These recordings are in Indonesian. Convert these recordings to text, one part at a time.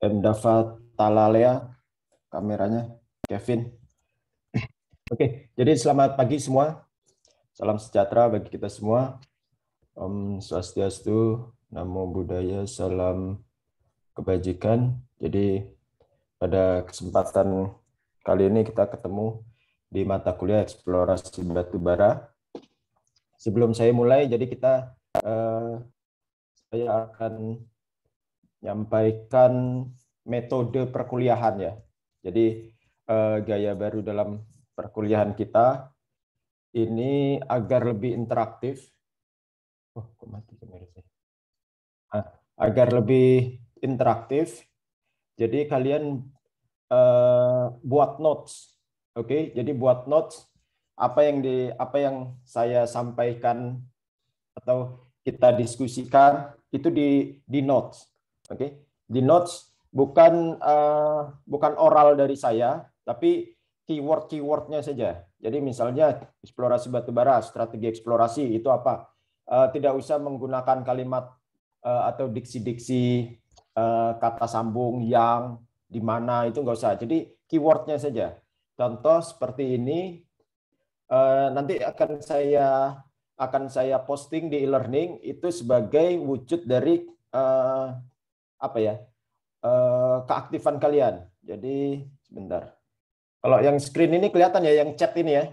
Dafa Talalea, kameranya Kevin. Oke, jadi selamat pagi semua. Salam sejahtera bagi kita semua. Om Swastiastu, Namo Buddhaya, salam kebajikan. Jadi pada kesempatan kali ini kita ketemu di mata kuliah eksplorasi batu bara. Sebelum saya mulai, jadi saya akan menyampaikan metode perkuliahan ya. Jadi gaya baru dalam perkuliahan kita ini agar lebih interaktif. Oh, kok mati kamera saya? Agar lebih interaktif. Jadi kalian buat notes, oke? Jadi buat notes apa yang saya sampaikan atau kita diskusikan itu di notes, oke? Di notes bukan oral dari saya, tapi keyword-keywordnya saja. Jadi misalnya eksplorasi batubara, strategi eksplorasi itu apa? Tidak usah menggunakan kalimat atau diksi-diksi kata sambung yang di mana itu nggak usah. Jadi keywordnya saja. Contoh seperti ini nanti akan saya posting di e-learning itu sebagai wujud dari apa ya keaktifan kalian. Jadi sebentar. Kalau yang screen ini kelihatan ya, yang chat ini ya,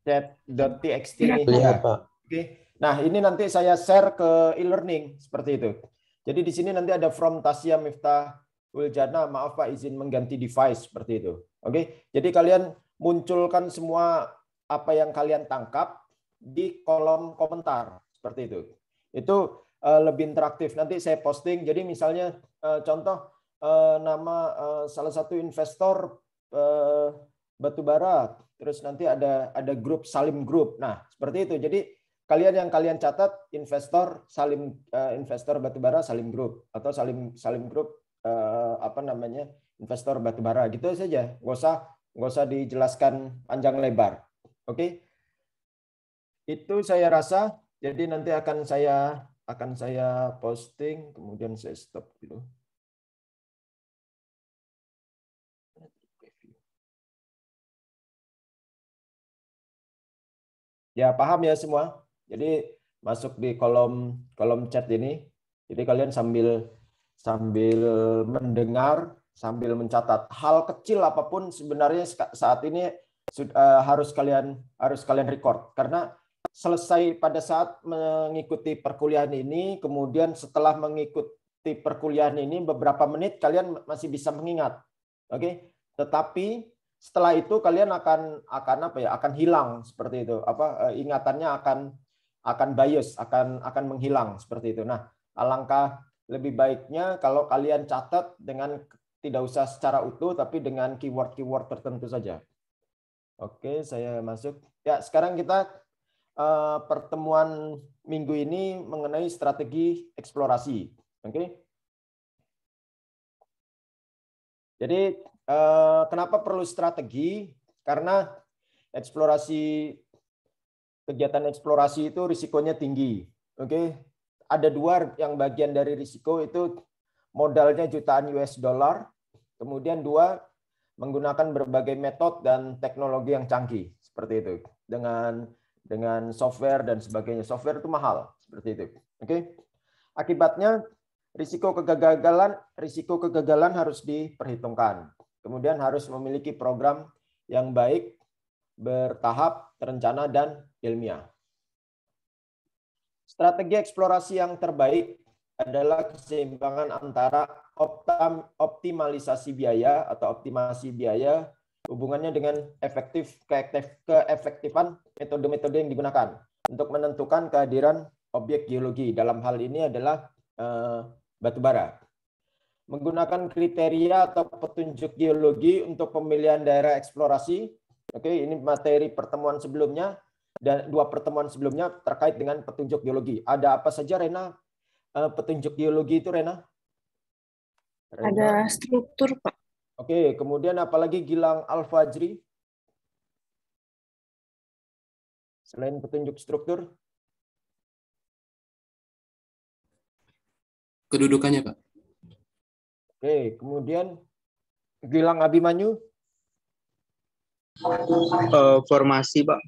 chat.txt ini. Iya, Ya. Pak. Oke. Nah, ini nanti saya share ke e-learning seperti itu. Jadi di sini nanti ada from Tasya Miftah Uljana, maaf Pak izin mengganti device seperti itu. Oke. Jadi kalian munculkan semua apa yang kalian tangkap di kolom komentar seperti itu. Itu lebih interaktif. Nanti saya posting. Jadi misalnya contoh nama salah satu investor batubara, terus nanti ada grup Salim Group. Nah, seperti itu. Jadi kalian catat investor batubara Salim Group atau Salim Group investor batubara gitu saja. Nggak usah dijelaskan panjang lebar. Oke. Itu saya rasa. Jadi nanti akan saya posting, kemudian saya stop dulu. Ya, paham ya semua. Jadi masuk di kolom chat ini. Jadi kalian sambil mendengar, sambil mencatat hal kecil apapun sebenarnya saat ini harus kalian record karena selesai pada saat mengikuti perkuliahan ini, kemudian setelah mengikuti perkuliahan ini beberapa menit kalian masih bisa mengingat. Oke? Tetapi setelah itu kalian akan hilang seperti itu, ingatannya akan bias, akan menghilang seperti itu. Nah, alangkah lebih baiknya kalau kalian catat dengan tidak usah secara utuh tapi dengan keyword-keyword tertentu saja. Oke, saya masuk. Ya, sekarang kita pertemuan minggu ini mengenai strategi eksplorasi. Oke. Jadi kenapa perlu strategi? Karena kegiatan eksplorasi itu risikonya tinggi. Oke, ada dua yang bagian dari risiko itu modalnya jutaan US dollar, kemudian dua menggunakan berbagai metode dan teknologi yang canggih seperti itu dengan software dan sebagainya. Software itu mahal seperti itu. Oke, akibatnya risiko kegagalan harus diperhitungkan. Kemudian harus memiliki program yang baik, bertahap, terencana, dan ilmiah. Strategi eksplorasi yang terbaik adalah keseimbangan antara optimalisasi biaya atau optimasi biaya hubungannya dengan keefektifan metode-metode yang digunakan untuk menentukan kehadiran objek geologi. Dalam hal ini adalah batu bara. Menggunakan kriteria atau petunjuk geologi untuk pemilihan daerah eksplorasi. Oke, ini materi pertemuan sebelumnya dan dua pertemuan sebelumnya terkait dengan petunjuk geologi. Ada apa saja, Rena? Petunjuk geologi itu, Rena? Ada struktur, Pak. Oke, kemudian apalagi Gilang Al-Fajri? Selain petunjuk struktur? kedudukannya, Pak. Oke, kemudian Gilang Abimanyu. Formasi, Pak.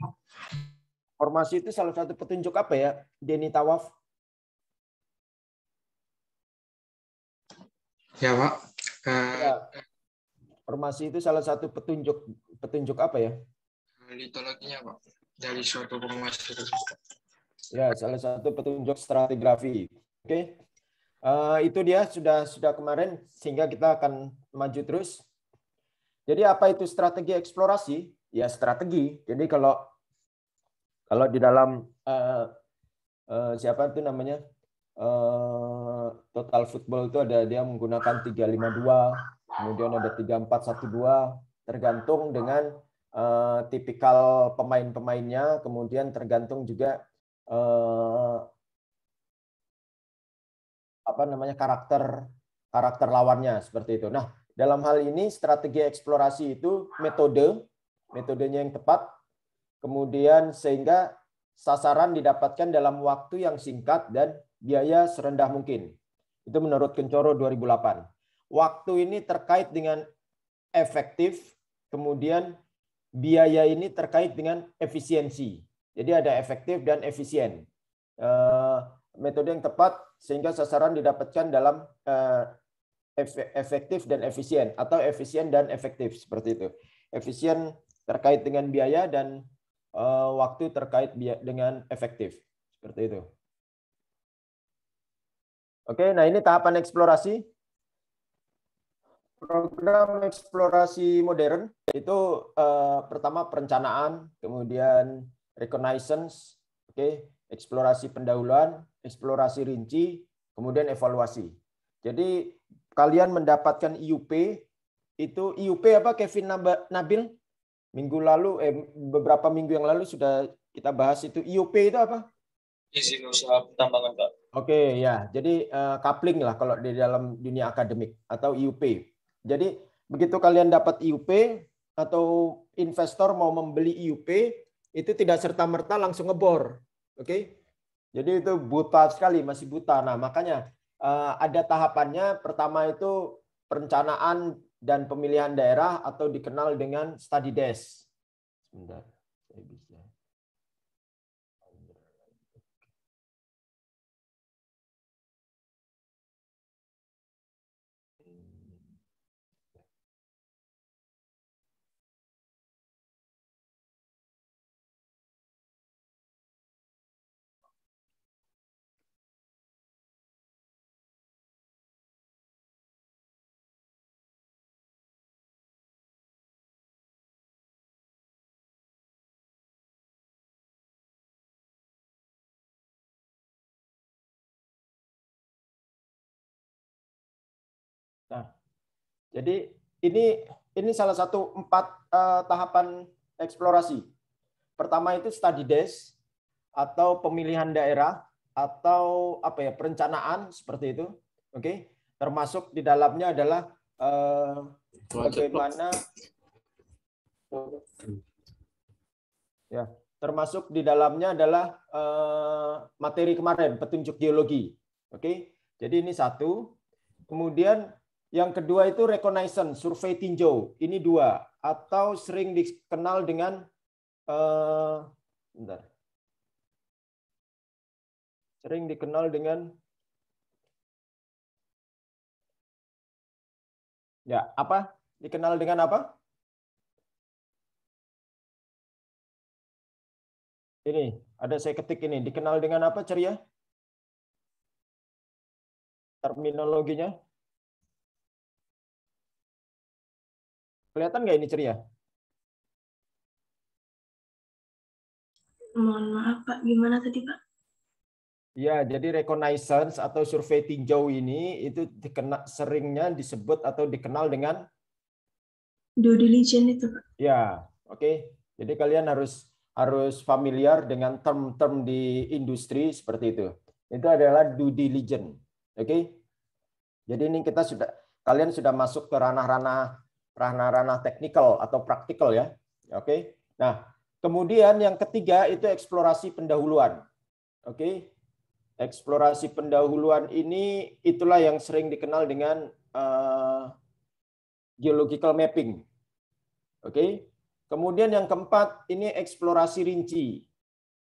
Formasi itu salah satu petunjuk apa ya, Denny Tawaf? Ya, Pak. Ya, formasi itu salah satu petunjuk apa ya? Litologinya, Pak. Dari suatu formasi tersebut. Ya, salah satu petunjuk stratigrafi. Oke. Itu dia sudah kemarin, sehingga kita akan maju terus. Jadi apa itu strategi eksplorasi? Ya strategi. Jadi kalau di dalam siapa itu namanya Total Football itu ada, dia menggunakan 352, kemudian ada 3412, tergantung dengan tipikal pemain-pemainnya, kemudian tergantung juga apa namanya karakter lawannya seperti itu. Nah, dalam hal ini strategi eksplorasi itu metodenya yang tepat, kemudian sehingga sasaran didapatkan dalam waktu yang singkat dan biaya serendah mungkin. Itu menurut Kencoro 2008. Waktu ini terkait dengan efektif, kemudian biaya ini terkait dengan efisiensi. Jadi ada efektif dan efisien. Metode yang tepat sehingga sasaran didapatkan dalam efektif dan efisien, atau efisien dan efektif, seperti itu. Efisien terkait dengan biaya dan waktu terkait dengan efektif, seperti itu. Oke, nah ini tahapan eksplorasi. Program eksplorasi modern itu pertama perencanaan, kemudian reconnaissance, oke, eksplorasi pendahuluan, eksplorasi rinci, kemudian evaluasi. Jadi kalian mendapatkan IUP, itu IUP apa Kevin Nabil? Beberapa minggu yang lalu sudah kita bahas itu. IUP itu apa? Izin usaha pertambangan, Pak. Oke, ya. Jadi coupling lah kalau di dalam dunia akademik, atau IUP. Jadi begitu kalian dapat IUP atau investor mau membeli IUP, itu tidak serta-merta langsung ngebor. Oke. Jadi itu buta sekali, masih buta. Nah, makanya ada tahapannya. Pertama itu perencanaan dan pemilihan daerah, atau dikenal dengan study desk. Sebentar, saya bisa. Nah, jadi ini salah satu 4 tahapan eksplorasi. Pertama itu study desk, atau pemilihan daerah, atau apa ya, perencanaan, seperti itu. Oke, termasuk di dalamnya adalah bagaimana ya, termasuk di dalamnya adalah materi kemarin, petunjuk geologi. Oke, jadi ini satu. Kemudian yang kedua itu reconnaissance, survei tinjau. Ini 2, atau sering dikenal dengan sering dikenal dengan ya apa? Dikenal dengan apa? Ini ada saya ketik ini. Dikenal dengan apa, Ceria? Terminologinya? Kelihatan nggak ini, Ceria? Mohon maaf, Pak. Gimana tadi, Pak? Ya, jadi reconnaissance atau survei tinjau ini itu seringnya disebut atau dikenal dengan due diligence itu, Pak. ya, oke. Jadi kalian harus familiar dengan term-term di industri seperti itu. Itu adalah due diligence. Oke. Jadi ini kalian sudah masuk ke ranah-ranah teknikal atau praktikal ya. Oke. Nah, kemudian yang ketiga itu eksplorasi pendahuluan. Oke. Eksplorasi pendahuluan ini itulah yang sering dikenal dengan geological mapping. Oke. Kemudian yang keempat ini eksplorasi rinci.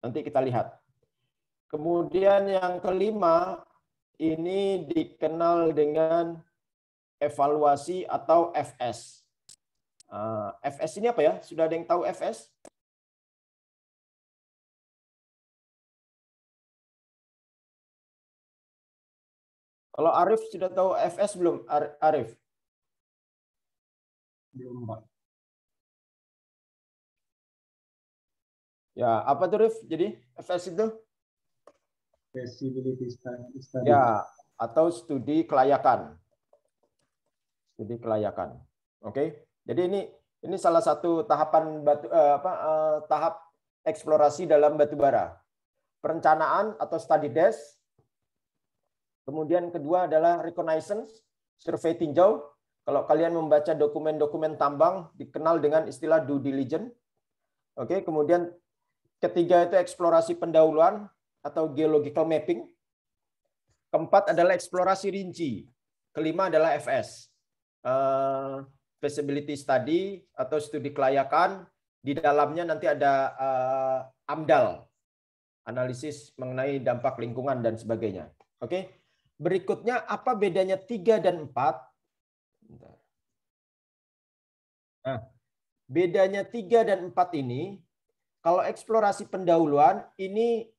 Nanti kita lihat. Kemudian yang kelima ini dikenal dengan evaluasi atau FS. FS ini apa ya? Sudah ada yang tahu FS? Kalau Arif sudah tahu FS belum? Arif? Belum, Pak. Ya, apa tuh, Rif? Jadi FS itu? Feasibility study. Ya, atau studi kelayakan. Studi kelayakan. Oke. Jadi ini salah satu tahapan tahap eksplorasi dalam batubara. Perencanaan atau study desk. Kemudian kedua adalah reconnaissance, survei tinjau. Kalau kalian membaca dokumen-dokumen tambang dikenal dengan istilah due diligence. Oke, kemudian ketiga itu eksplorasi pendahuluan atau geological mapping. Keempat adalah eksplorasi rinci. Kelima adalah FS. Feasibility study atau studi kelayakan. Di dalamnya nanti ada AMDAL. Analisis mengenai dampak lingkungan dan sebagainya. Oke. Berikutnya apa bedanya 3 dan 4? Nah, bedanya 3 dan 4 ini, kalau eksplorasi pendahuluan, ini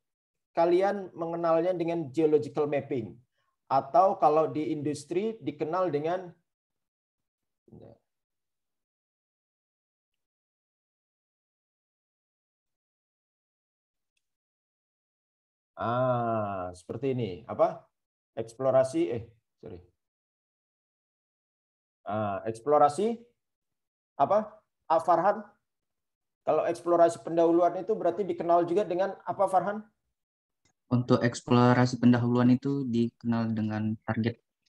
kalian mengenalnya dengan geological mapping. Atau kalau di industri dikenal dengan seperti ini. Apa? Eksplorasi, eksplorasi apa? Farhan? Kalau eksplorasi pendahuluan itu berarti dikenal juga dengan apa, Farhan? Untuk eksplorasi pendahuluan itu dikenal dengan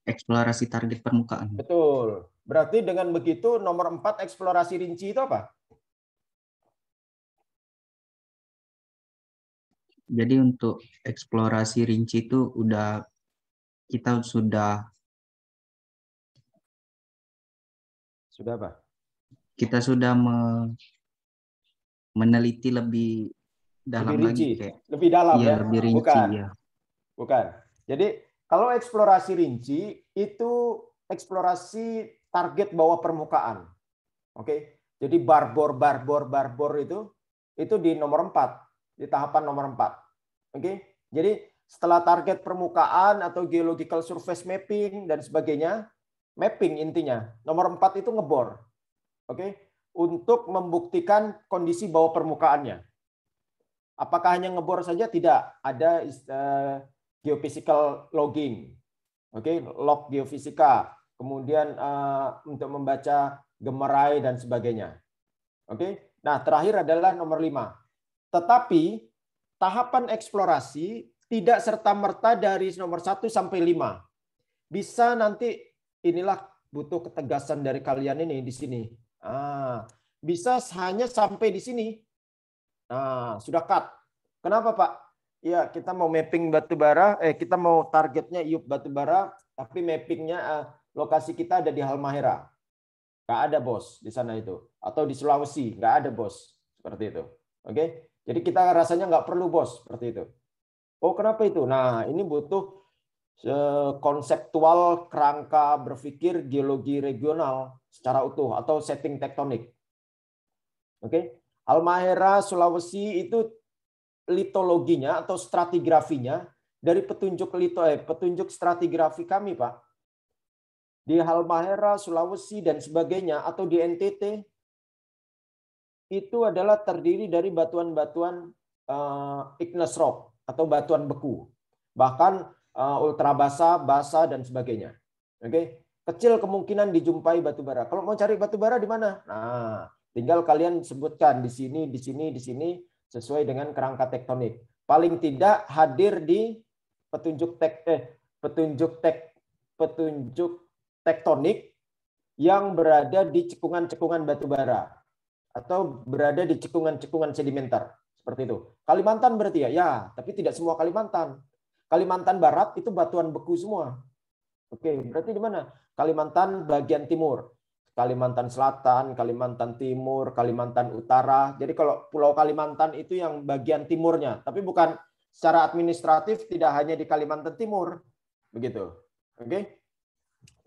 eksplorasi target permukaan. Betul. Berarti dengan begitu nomor 4 eksplorasi rinci itu apa? Jadi untuk eksplorasi rinci itu kita sudah apa? Kita sudah meneliti lebih dalam lebih rinci, lagi, lebih dalam ya? Lebih rinci, bukan. ya. Bukan. Jadi kalau eksplorasi rinci itu eksplorasi target bawah permukaan. Oke. Jadi barbor itu di nomor 4, di tahapan nomor 4. Oke. Jadi setelah target permukaan atau geological surface mapping dan sebagainya, mapping intinya. Nomor 4 itu ngebor. Oke. Untuk membuktikan kondisi bawah permukaannya. Apakah hanya ngebor saja? Tidak. Ada geophysical logging. Oke, log geofisika. Kemudian untuk membaca gemerai dan sebagainya. Oke. Nah, terakhir adalah nomor 5. Tetapi tahapan eksplorasi tidak serta-merta dari nomor 1 sampai 5. Bisa nanti, inilah butuh ketegasan dari kalian ini di sini. Bisa hanya sampai di sini. Nah, sudah cut. Kenapa, Pak? Ya, kita mau mapping batubara, kita mau targetnya iup batubara, tapi mappingnya lokasi kita ada di Halmahera. Nggak ada, bos, di sana itu. Atau di Sulawesi, nggak ada, bos. Seperti itu. Oke? Jadi kita rasanya nggak perlu, bos. Seperti itu. Oh, kenapa itu? Nah, ini butuh konseptual kerangka berpikir geologi regional secara utuh atau setting tektonik. Oke? Halmahera, Sulawesi itu litologinya atau stratigrafinya dari petunjuk stratigrafi kami, Pak. Di Halmahera, Sulawesi dan sebagainya atau di NTT itu adalah terdiri dari batuan-batuan igneous rock atau batuan beku. Bahkan ultrabasa, basa dan sebagainya. Oke, kecil kemungkinan dijumpai batubara. Kalau mau cari batubara di mana? Nah, tinggal kalian sebutkan di sini, di sini, di sini sesuai dengan kerangka tektonik. Paling tidak hadir di petunjuk tektonik yang berada di cekungan-cekungan batubara atau berada di cekungan-cekungan sedimenter seperti itu. Kalimantan berarti ya, tapi tidak semua Kalimantan. Kalimantan Barat itu batuan beku semua. Oke, berarti di mana? Kalimantan bagian timur. Kalimantan Selatan, Kalimantan Timur, Kalimantan Utara. Jadi kalau Pulau Kalimantan itu yang bagian timurnya, tapi bukan secara administratif, tidak hanya di Kalimantan Timur. Begitu. Oke.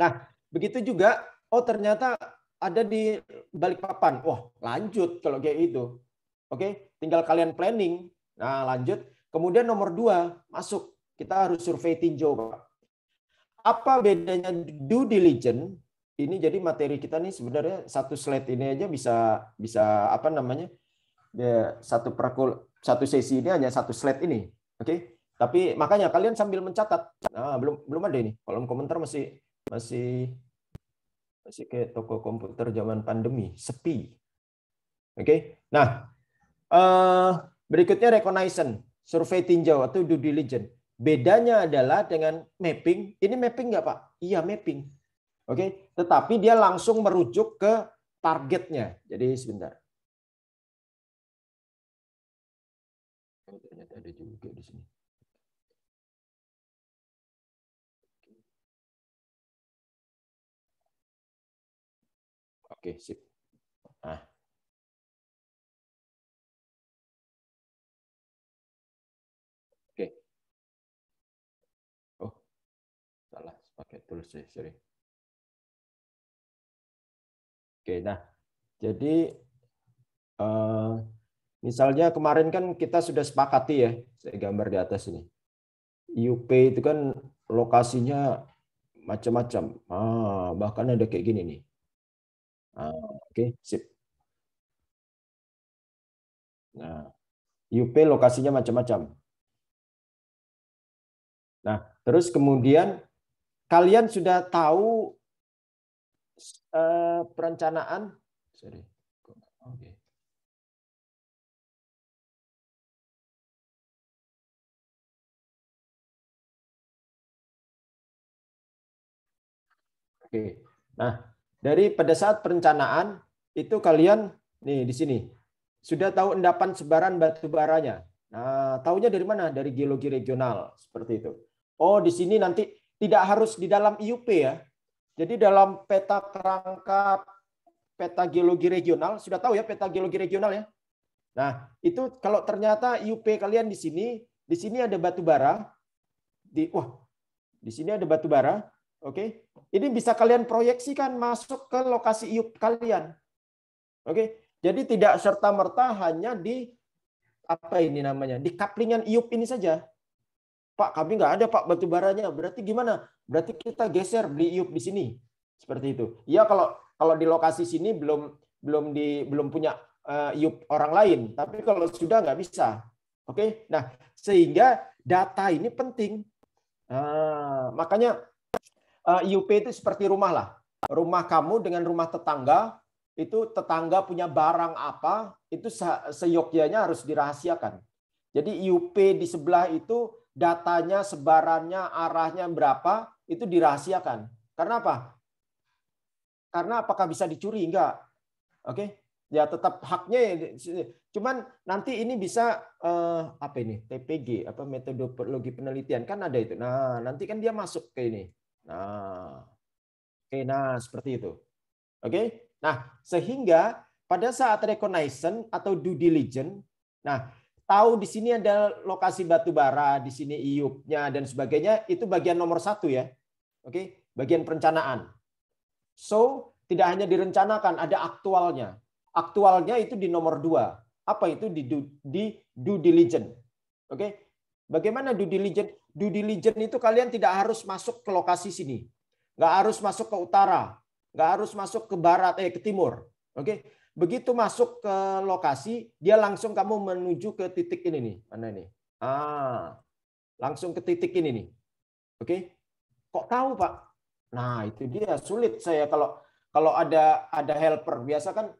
Nah, begitu juga, oh ternyata ada di Balikpapan. Wah, lanjut kalau kayak itu. Oke, tinggal kalian planning. Nah, lanjut. Kemudian nomor 2, masuk. Kita harus survei tinjau, Pak. Apa bedanya due diligence? Ini jadi materi kita nih sebenarnya satu slide ini aja bisa apa namanya? Satu sesi ini hanya satu slide ini. Oke. Tapi makanya kalian sambil mencatat. Nah, belum ada ini. Kolom komentar masih kayak toko komputer zaman pandemi, sepi. Oke. Nah, berikutnya reconnaissance, survei tinjau atau due diligence. Bedanya adalah dengan mapping. Ini mapping nggak, Pak? Iya, mapping. Oke, tetapi dia langsung merujuk ke targetnya. Jadi sebentar. Oh, ternyata ada juga di sini. Oke, sip. Nah. Oke. Oh, salah pakai tools ya, sorry. Oke, nah, jadi misalnya kemarin kan kita sudah sepakati ya, saya gambar di atas ini. IUP itu kan lokasinya macam-macam. Bahkan ada kayak gini nih. Oke, sip. Nah, IUP lokasinya macam-macam. Nah, terus kemudian kalian sudah tahu perencanaan. Sorry. Oke. Oke. Nah, dari pada saat perencanaan itu kalian nih di sini sudah tahu endapan sebaran batu baranya. Nah, taunya dari mana? Dari geologi regional seperti itu. Oh, di sini nanti tidak harus di dalam IUP ya. Jadi dalam peta kerangka peta geologi regional sudah tahu ya peta geologi regional ya. Nah, itu kalau ternyata IUP kalian di sini ada batu bara. Di sini ada batu bara. Oke, ini bisa kalian proyeksikan masuk ke lokasi IUP kalian. Oke, jadi tidak serta-merta hanya di apa ini namanya di kaplingan IUP ini saja. Pak, kami nggak ada Pak batu baranya. Berarti gimana? Berarti kita geser beli IUP di sini. Seperti itu. Ya kalau di lokasi sini belum punya IUP orang lain. Tapi kalau sudah nggak bisa. Oke, nah sehingga data ini penting. Makanya IUP itu seperti rumah lah. Rumah kamu dengan rumah tetangga, itu tetangga punya barang apa, itu seyogyanya harus dirahasiakan. Jadi IUP di sebelah itu datanya, sebarannya, arahnya berapa, itu dirahasiakan. Karena apa? Karena apakah bisa dicuri? Enggak. Oke. Ya tetap haknya. Cuman nanti ini bisa apa ini? TPG, apa metodologi penelitian kan ada itu. Nah, nanti kan dia masuk ke ini. Nah, oke, nah seperti itu. Oke, nah sehingga pada saat reconnaissance atau due diligence, nah tahu di sini ada lokasi batu bara, di sini IUP-nya dan sebagainya, itu bagian nomor 1 ya. Oke, bagian perencanaan. So tidak hanya direncanakan, ada aktualnya. Aktualnya itu di nomor 2. Apa itu di due diligence? Oke, bagaimana due diligence? Due diligence itu kalian tidak harus masuk ke lokasi sini. Nggak harus masuk ke utara. Nggak harus masuk ke barat, ke timur. Oke. Begitu masuk ke lokasi, dia langsung kamu menuju ke titik ini nih. Mana ini? Langsung ke titik ini nih. Oke. Kok tahu, Pak? Nah, itu dia. Sulit saya kalau ada helper. Biasa kan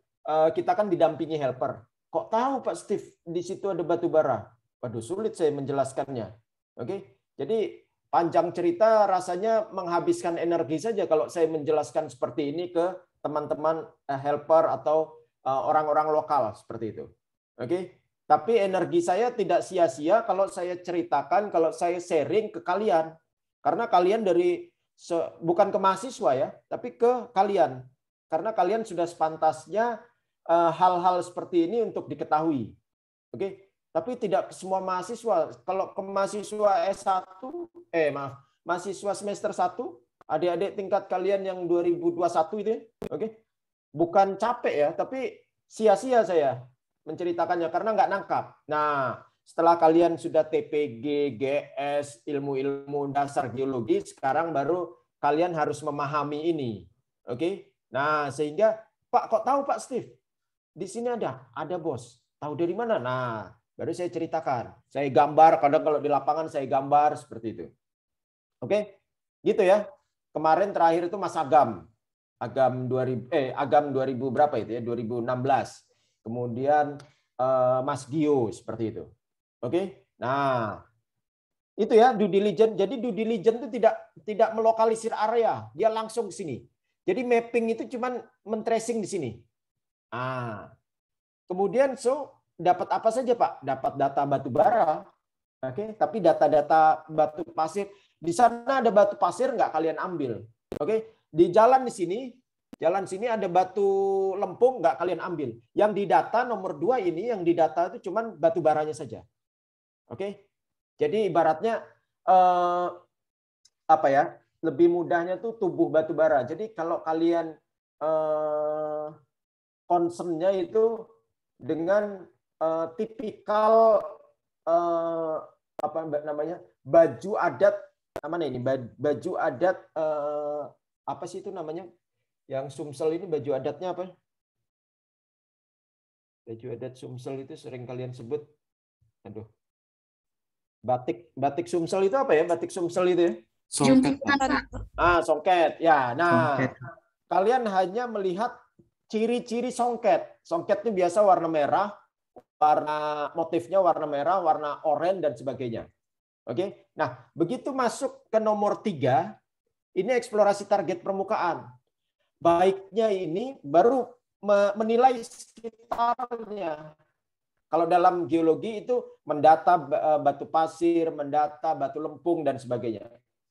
kita kan didampingi helper. Kok tahu, Pak Steve, di situ ada batu bara? Waduh, sulit saya menjelaskannya. Oke. Jadi panjang cerita rasanya menghabiskan energi saja kalau saya menjelaskan seperti ini ke teman-teman helper atau orang-orang lokal seperti itu. Oke. Tapi energi saya tidak sia-sia kalau saya ceritakan, kalau saya sharing ke kalian. Karena kalian bukan ke mahasiswa ya, tapi ke kalian. Karena kalian sudah sepantasnya hal-hal seperti ini untuk diketahui. Oke, tapi tidak ke semua mahasiswa. Kalau ke mahasiswa S1, mahasiswa semester 1, adik-adik tingkat kalian yang 2021 itu, oke. Bukan capek ya, tapi sia-sia saya menceritakannya karena nggak nangkap. Nah, setelah kalian sudah TPG, GS, ilmu-ilmu dasar geologi, sekarang baru kalian harus memahami ini. Oke? Nah, sehingga Pak, kok tahu Pak Steve? Di sini ada bos. Tahu dari mana? Nah, baru saya ceritakan. Saya gambar, kadang kalau di lapangan saya gambar seperti itu. Oke? Gitu ya. Kemarin terakhir itu Mas Agam. Agam 2000 berapa itu ya? 2016. Kemudian Mas Gio seperti itu. Oke? Nah, itu ya due diligence. Jadi due diligence itu tidak melokalisir area, dia langsung ke sini. Jadi mapping itu cuman men-tracing di sini. Kemudian dapat apa saja Pak? Dapat data batu bara. Oke, tapi data-data batu pasir di sana ada batu pasir nggak kalian ambil. Oke, di jalan sini ada batu lempung nggak kalian ambil. Yang didata nomor 2 ini yang didata itu cuman batu baranya saja. Oke, jadi ibaratnya apa ya? Lebih mudahnya tuh tubuh batu bara. Jadi kalau kalian concernnya itu dengan tipikal apa namanya baju adat mana ini baju adat apa sih itu namanya yang Sumsel ini baju adatnya apa? Baju adat Sumsel itu sering kalian sebut, aduh, batik Sumsel itu apa ya? Batik Sumsel itu ya? Songket. Songket. Ya, nah, Songket. kalian hanya melihat ciri-ciri songket. Songket itu biasa warna merah, warna motifnya warna merah, warna oranye dan sebagainya. Oke. Nah, begitu masuk ke nomor 3, ini eksplorasi target permukaan. Baiknya ini baru menilai sekitarnya. Kalau dalam geologi itu mendata batu pasir, mendata batu lempung dan sebagainya.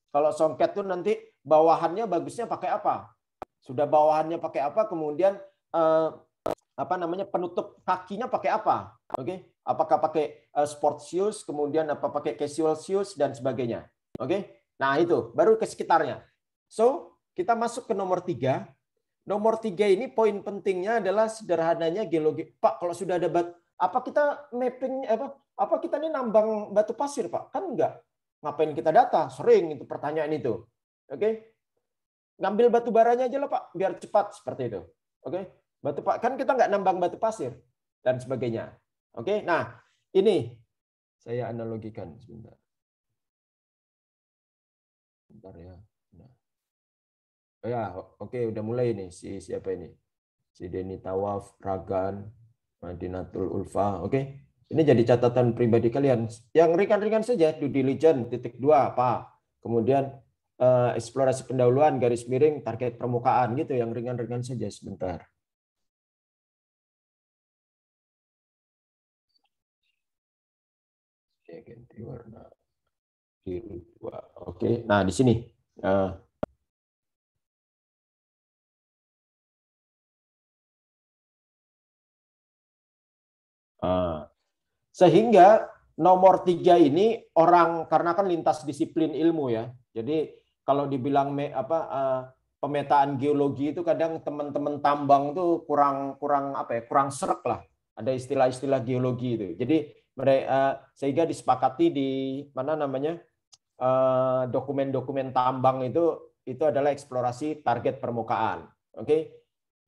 Kalau songket itu nanti bawahannya bagusnya pakai apa? Sudah bawahannya pakai apa? Kemudian apa namanya penutup kakinya pakai apa? Oke, apakah pakai sport shoes, kemudian apa pakai casual shoes dan sebagainya. Oke, nah itu baru ke sekitarnya. So kita masuk ke nomor 3. Nomor 3 ini poin pentingnya adalah sederhananya geologi. Pak, kalau sudah ada apa kita mapping apa kita ini nambang batu pasir Pak? Kan enggak. Ngapain kita data? Sering itu pertanyaan itu. Oke. Ngambil batu baranya aja lah Pak, biar cepat seperti itu. Oke. Batu Pak kan kita nggak nambang batu pasir dan sebagainya. Oke. Nah, ini saya analogikan sebentar. Bentar ya. Nah. Oh ya, oke udah mulai nih siapa ini? Si Denny Tawaf, Ragan, Madinatul Ulfa. Oke. Ini jadi catatan pribadi kalian. Yang ringan-ringan saja, due diligence, titik 2 apa. Kemudian eksplorasi pendahuluan, garis miring, target permukaan gitu. Yang ringan-ringan saja sebentar. Saya ganti warna biru 2. Oke. Nah di sini. Sehingga nomor 3 ini orang karena kan lintas disiplin ilmu ya. Jadi kalau dibilang pemetaan geologi itu kadang teman-teman tambang tuh kurang serak lah. Ada istilah-istilah geologi itu. Jadi sehingga disepakati di mana namanya dokumen-dokumen tambang itu adalah eksplorasi target permukaan. Oke.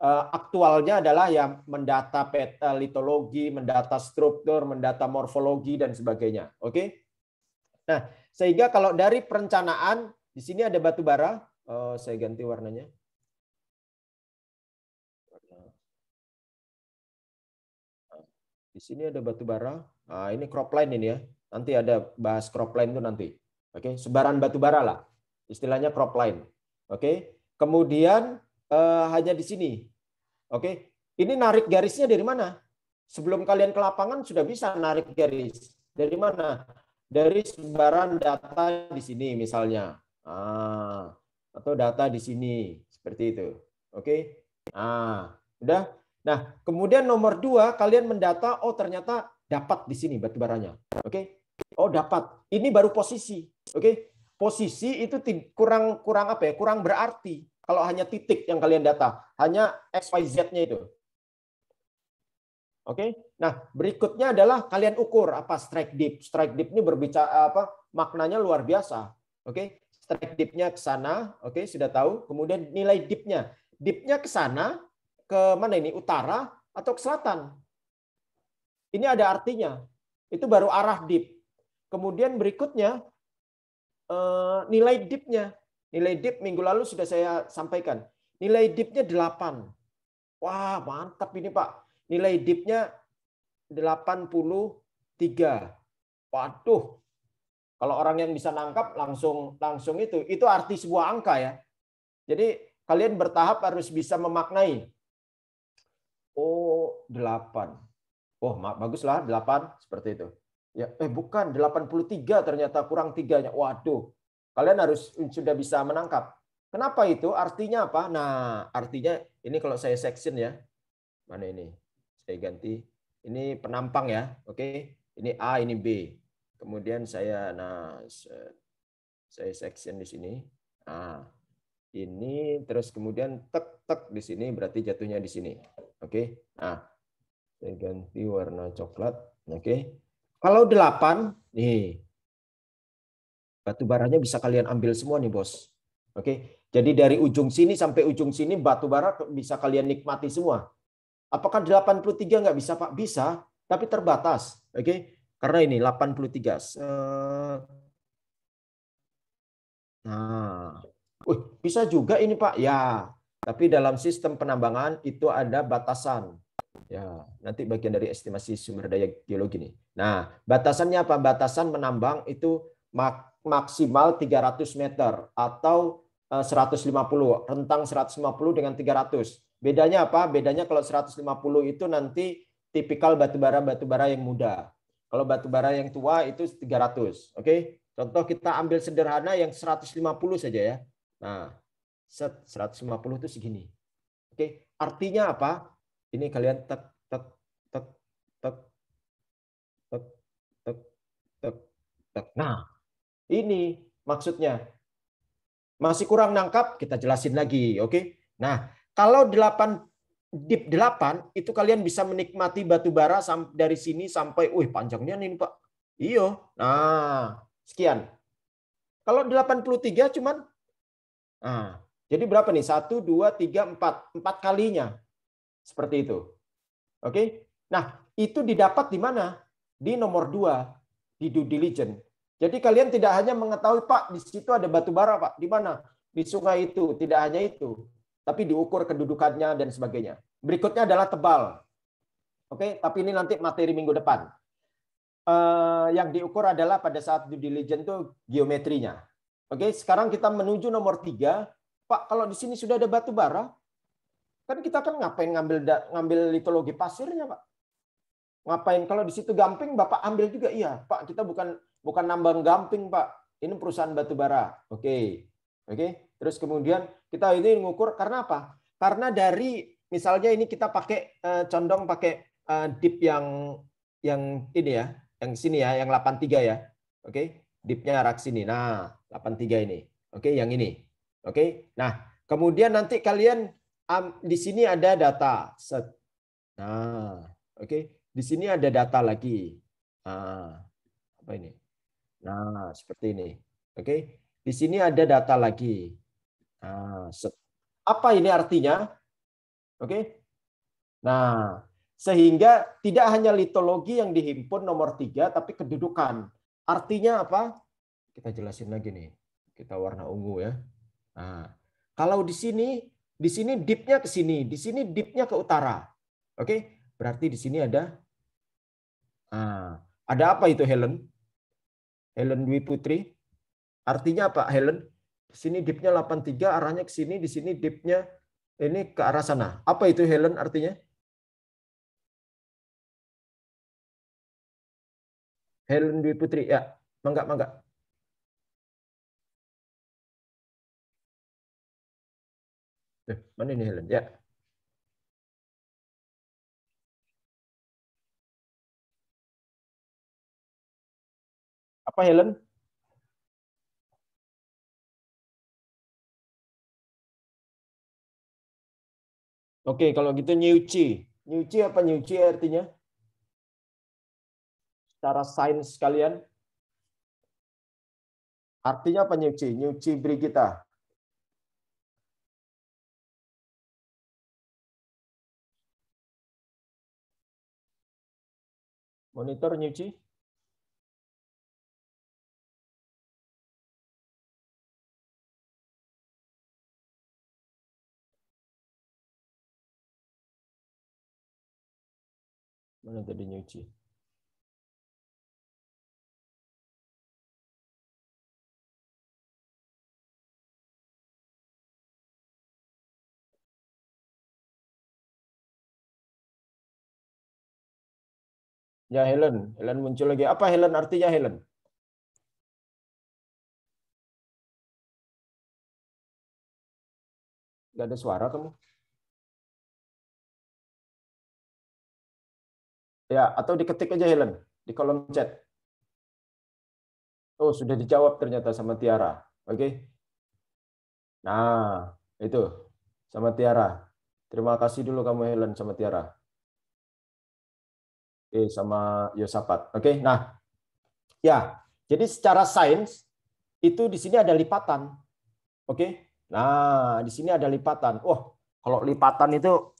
Aktualnya adalah yang mendata peta litologi, mendata struktur, mendata morfologi dan sebagainya. Oke. Nah, sehingga kalau dari perencanaan di sini ada batu bara, saya ganti warnanya. Di sini ada batu bara. Nah, ini cropline ini ya. Nanti ada bahas cropline itu nanti. Oke, sebaran batu bara lah. Istilahnya cropline. Oke. Kemudian hanya di sini. Oke, ini narik garisnya dari mana? sebelum kalian ke lapangan sudah bisa narik garis. Dari mana? Dari sebaran data di sini misalnya. Atau data di sini. Seperti itu. Oke. Udah. Nah, kemudian nomor 2, kalian mendata, oh ternyata dapat di sini batu baranya. Oke. Oh, dapat. Ini baru posisi. Oke. Posisi itu kurang apa ya? Kurang berarti kalau hanya titik yang kalian data, hanya XYZ-nya itu. Oke. Nah, berikutnya adalah kalian ukur apa strike dip. Strike dip ini berbicara apa? Maknanya luar biasa. Oke. Strike dip-nya ke sana, oke, sudah tahu. Kemudian nilai dip-nya. Dip-nya ke sana, ke mana ini? Utara atau ke selatan? Ini ada artinya. Itu baru arah dip. Kemudian berikutnya nilai dip-nya. Nilai dip minggu lalu sudah saya sampaikan. Nilai dip-nya 8. Wah, mantap ini, Pak. Nilai dip-nya 83. Waduh. Kalau orang yang bisa nangkap langsung itu arti sebuah angka ya. Jadi kalian bertahap harus bisa memaknai. Oh, 8. Oh, baguslah 8 seperti itu. Ya, bukan 83 ternyata kurang 3-nya. Waduh. Kalian harus sudah bisa menangkap. Kenapa itu? Artinya apa? Nah, artinya ini kalau saya section ya. Mana ini? Saya ganti. Ini penampang ya. Oke. Ini A, ini B. Kemudian saya section di sini. Nah, ini terus kemudian tek di sini berarti jatuhnya di sini. Oke. Nah, saya ganti warna coklat. Oke. Kalau 8, nih. Batu baranya bisa kalian ambil semua nih, Bos. Oke. Jadi dari ujung sini sampai ujung sini batu bara bisa kalian nikmati semua. Apakah 83 nggak bisa, Pak? Bisa, tapi terbatas. Oke. Karena ini 83. Nah, bisa juga ini, Pak. Ya, tapi dalam sistem penambangan itu ada batasan. Ya, nanti bagian dari estimasi sumber daya geologi nih. Nah, batasannya apa? Batasan menambang itu maksimal 300 meter atau 150, rentang 150 dengan 300. Bedanya apa? Bedanya kalau 150 itu nanti tipikal batubara yang muda. Kalau batubara yang tua itu 300. Oke? Contoh kita ambil sederhana yang 150 saja ya. Nah, 150 itu segini. Oke, artinya apa? Ini kalian tek. Nah, ini maksudnya. Masih kurang nangkap, kita jelasin lagi, oke? Nah, kalau dip 8 itu kalian bisa menikmati batu bara dari sini sampai panjangnya nih, Pak. Iyo. Nah, sekian. Kalau 83 cuman jadi berapa nih? 1 2 3 4 kalinya. Seperti itu. Oke? Nah, itu didapat di mana? Di nomor 2, di due diligence. Jadi kalian tidak hanya mengetahui, Pak, di situ ada batu bara, Pak. Di mana? Di sungai itu. Tidak hanya itu. Tapi diukur kedudukannya dan sebagainya. Berikutnya adalah tebal. Oke? Tapi ini nanti materi minggu depan. Yang diukur adalah pada saat due diligence itu geometrinya. Oke? Sekarang kita menuju nomor 3. Pak, kalau di sini sudah ada batu bara, kan kita ngapain ngambil litologi pasirnya, Pak? Ngapain? Kalau di situ gamping, Bapak ambil juga. Iya, Pak, kita bukan nambang gamping, Pak. Ini perusahaan batu bara. Oke. Terus kemudian kita ini mengukur karena apa? Karena dari misalnya ini kita pakai condong pakai dip yang ini ya, yang sini ya, yang 83 ya. Oke, dipnya arah sini. Nah, 83 ini. Oke, yang ini. Oke. Nah, kemudian nanti kalian di sini ada data. Nah, oke. Di sini ada data lagi. Apa ini? Nah, seperti ini. Oke. Di sini ada data lagi. Apa ini artinya? Oke. Nah, sehingga tidak hanya litologi yang dihimpun nomor 3, tapi kedudukan. Artinya apa? Kita jelasin lagi nih. Kita warna ungu ya. Nah, kalau di sini dipnya ke sini, di sini dipnya ke utara. Oke, berarti di sini ada apa itu Helen? Helen Dwi Putri. Artinya apa Helen? Di sini dipnya 83, arahnya ke sini, di sini dipnya ini ke arah sana. Apa itu Helen artinya? Helen Dwi Putri, ya. Mangga, mangga. Mana ini Helen? Ya. Apa Helen? Oke, kalau gitu nyuci. Nyuci apa nyuci artinya? Secara sains kalian. Artinya apa nyuci? Nyuci Brigita. Monitor nyuci. Mana tadi nyuci? Ya Helen, Helen muncul lagi. Apa Helen artinya Helen? Gak ada suara kamu? Ya, atau diketik aja Helen di kolom chat. Oh, sudah dijawab ternyata sama Tiara. Oke. Nah, itu sama Tiara. Terima kasih dulu kamu Helen sama Tiara. Oke, sama Yosafat. Oke, nah. Ya, jadi secara sains itu di sini ada lipatan. Oke. Nah, di sini ada lipatan. Oh, kalau lipatan itu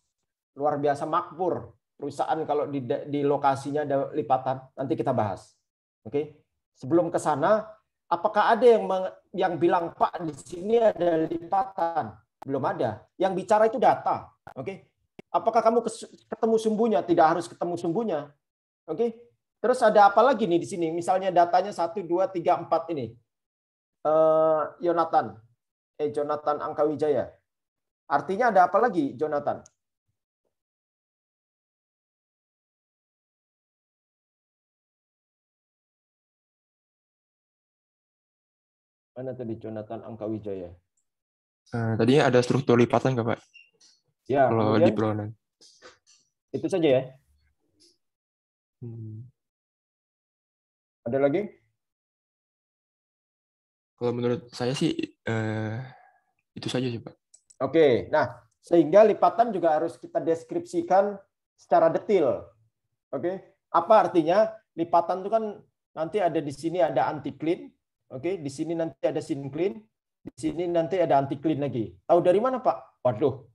luar biasa makmur. Perusahaan kalau di lokasinya ada lipatan, nanti kita bahas. Oke. Sebelum ke sana, apakah ada yang bilang Pak di sini ada lipatan? Belum ada. Yang bicara itu data. Oke. Apakah kamu ketemu sumbunya? Tidak harus ketemu sumbunya. Oke. Terus ada apa lagi nih di sini? Misalnya datanya 1, 2, 3, 4 ini. Jonathan Angkawijaya. Artinya ada apa lagi, Jonathan? Mana tadi Jonathan Angkawijaya? Tadinya ada struktur lipatan nggak, Pak? Ya, Kalau kemudian di peronan. itu saja ya. Ada lagi? Kalau menurut saya sih itu saja sih, Pak. Oke, nah sehingga lipatan juga harus kita deskripsikan secara detail. Oke, apa artinya? Lipatan itu kan nanti ada di sini ada anti-clean, oke, di sini nanti ada syncline, di sini nanti ada anti-clean lagi. Tahu dari mana, Pak? Waduh,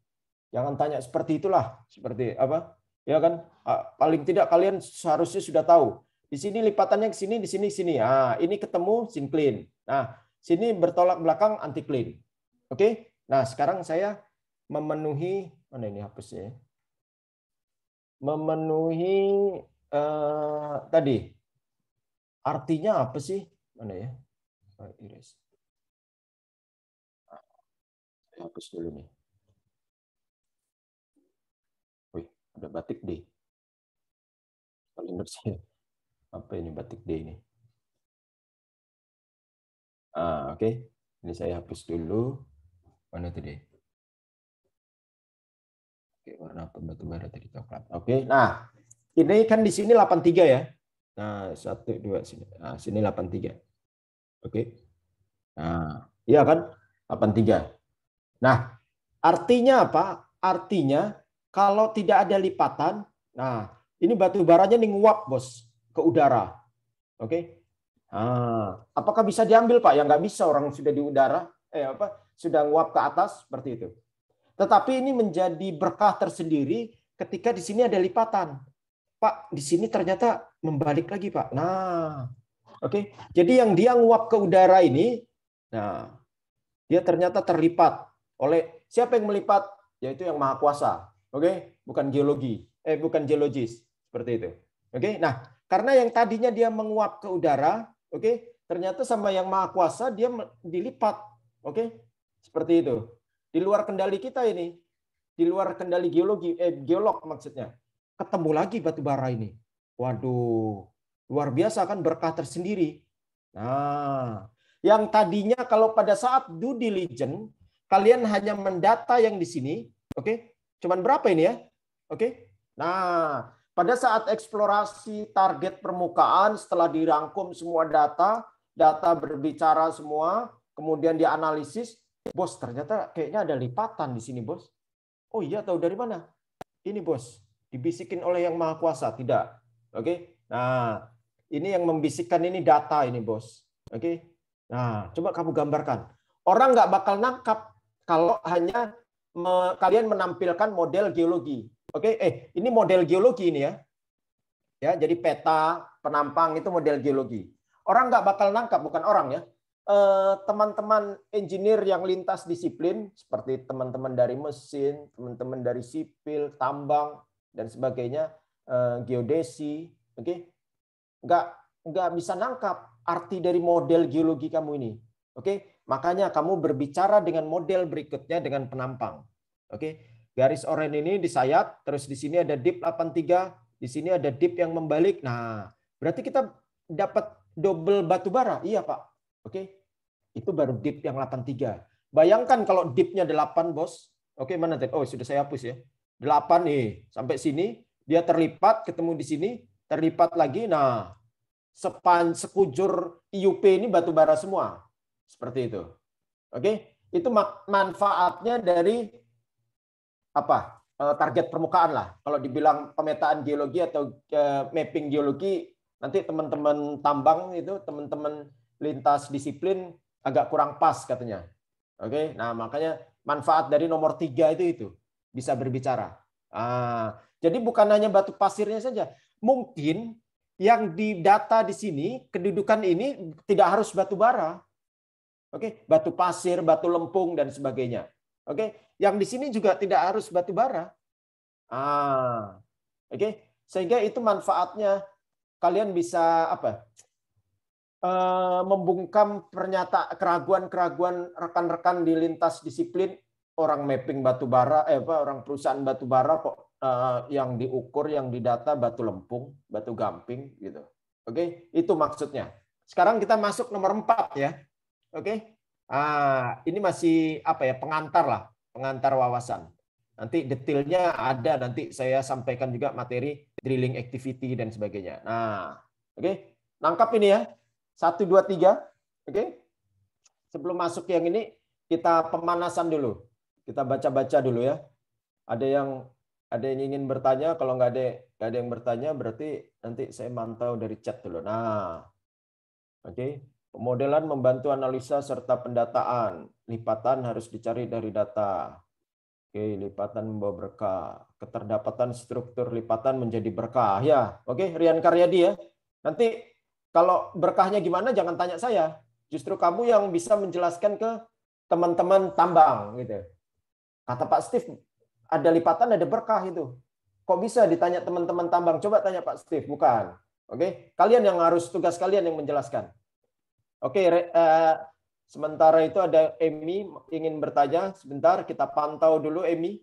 jangan tanya seperti itulah. Seperti apa? Ya kan? Paling tidak kalian seharusnya sudah tahu. Di sini lipatannya ke sini, di sini sini. Ah, ini ketemu syncline. Nah, sini bertolak belakang anti-clean. Oke? Nah, sekarang saya memenuhi mana ini hapusnya? Memenuhi tadi artinya apa sih? Mana ya? Iris. Hapus dulu nih. Wih, ada batik D. Kalender saya. Apa ini batik D ini? Oke. Ini saya hapus dulu. Mana tadi? Oke, warna batu bara tadi coklat. Oke, nah ini kan di sini 83 ya. Nah, 1, 2 sini. Nah, sini 83. Oke. Nah, iya kan? 83. Nah, artinya apa? Artinya kalau tidak ada lipatan, nah ini batu baranya nih nguap, Bos, ke udara. Oke. Nah, apakah bisa diambil, Pak? Ya nggak bisa, orang sudah di udara, sudah nguap ke atas seperti itu. Tetapi ini menjadi berkah tersendiri ketika di sini ada lipatan. Pak, di sini ternyata membalik lagi, Pak. Nah, oke. Jadi yang dia nguap ke udara ini, nah, dia ternyata terlipat oleh siapa yang melipat? Yaitu yang Maha Kuasa. Oke, bukan geologi. Bukan geologis, seperti itu. Oke. Nah, karena yang tadinya dia menguap ke udara, oke, ternyata sama yang Maha Kuasa dia dilipat. Oke? Seperti itu. Di luar kendali kita ini, di luar kendali geolog maksudnya. Ketemu lagi batu bara ini. Waduh, Luar biasa kan, berkah tersendiri. Nah, yang tadinya kalau pada saat due diligence kalian hanya mendata yang di sini, oke? Cuman berapa ini ya? Oke. Nah, pada saat eksplorasi target permukaan setelah dirangkum semua data, data berbicara semua, kemudian dianalisis, bos ternyata kayaknya ada lipatan di sini, bos. Oh iya, tahu dari mana? Ini, bos, dibisikin oleh yang Maha Kuasa, tidak. Oke. Nah, ini yang membisikkan ini data ini, bos. Oke. Nah, coba kamu gambarkan. Orang nggak bakal nangkap kalau hanya kalian menampilkan model geologi. Oke, ini model geologi ini ya. Ya, jadi peta penampang itu model geologi. Orang nggak bakal nangkap, bukan orang ya. Teman-teman engineer yang lintas disiplin seperti teman-teman dari mesin, teman-teman dari sipil, tambang dan sebagainya, geodesi, oke, nggak bisa nangkap arti dari model geologi kamu ini, oke. Makanya kamu berbicara dengan model berikutnya dengan penampang, oke. Garis oranye ini disayat, terus di sini ada dip 83, di sini ada dip yang membalik. Nah, berarti kita dapat double batu bara, iya Pak. Oke, itu baru dip yang 83. Bayangkan kalau dipnya 8, bos. Oke, mana tadi? Oh, sudah saya hapus ya. 8 nih, sampai sini. Dia terlipat, ketemu di sini. Terlipat lagi. Nah, sekujur IUP ini batu bara semua. Seperti itu. Oke, itu manfaatnya dari apa? Target permukaan lah. Kalau dibilang pemetaan geologi atau mapping geologi, nanti teman-teman tambang itu, teman-teman lintas disiplin agak kurang pas katanya. Oke, nah makanya manfaat dari nomor 3 itu bisa berbicara. Jadi bukan hanya batu pasirnya saja. Mungkin yang didata di sini, kedudukan ini tidak harus batu bara. Oke, batu pasir, batu lempung dan sebagainya. Oke, yang di sini juga tidak harus batu bara. Oke, sehingga itu manfaatnya kalian bisa apa? Membungkam keraguan-keraguan rekan-rekan di lintas disiplin, orang mapping batu bara, orang perusahaan batu bara kok yang diukur, yang didata batu lempung, batu gamping gitu. Oke, itu maksudnya. Sekarang kita masuk nomor 4 ya. Oke. Ini masih apa ya, pengantar lah, pengantar wawasan. Nanti detailnya ada, nanti saya sampaikan juga materi drilling activity dan sebagainya. Nah, oke. Nangkap ini ya. 1, 2, 3. Oke. Sebelum masuk yang ini, kita pemanasan dulu. Kita baca-baca dulu ya. Ada yang ingin bertanya, kalau nggak ada yang bertanya berarti nanti saya mantau dari chat dulu. Nah. Oke. Pemodelan membantu analisa serta pendataan. Lipatan harus dicari dari data. Oke, lipatan membawa berkah. Keterdapatan struktur lipatan menjadi berkah. Ya, oke, Rian Karyadi ya. Nanti kalau berkahnya gimana jangan tanya saya. Justru kamu yang bisa menjelaskan ke teman-teman tambang gitu. Kata Pak Steve, ada lipatan, ada berkah itu. Kok bisa ditanya teman-teman tambang? Coba tanya Pak Steve, bukan. Oke, kalian yang harus, tugas kalian yang menjelaskan. Oke, sementara itu ada Emi ingin bertanya. Sebentar, kita pantau dulu Emi.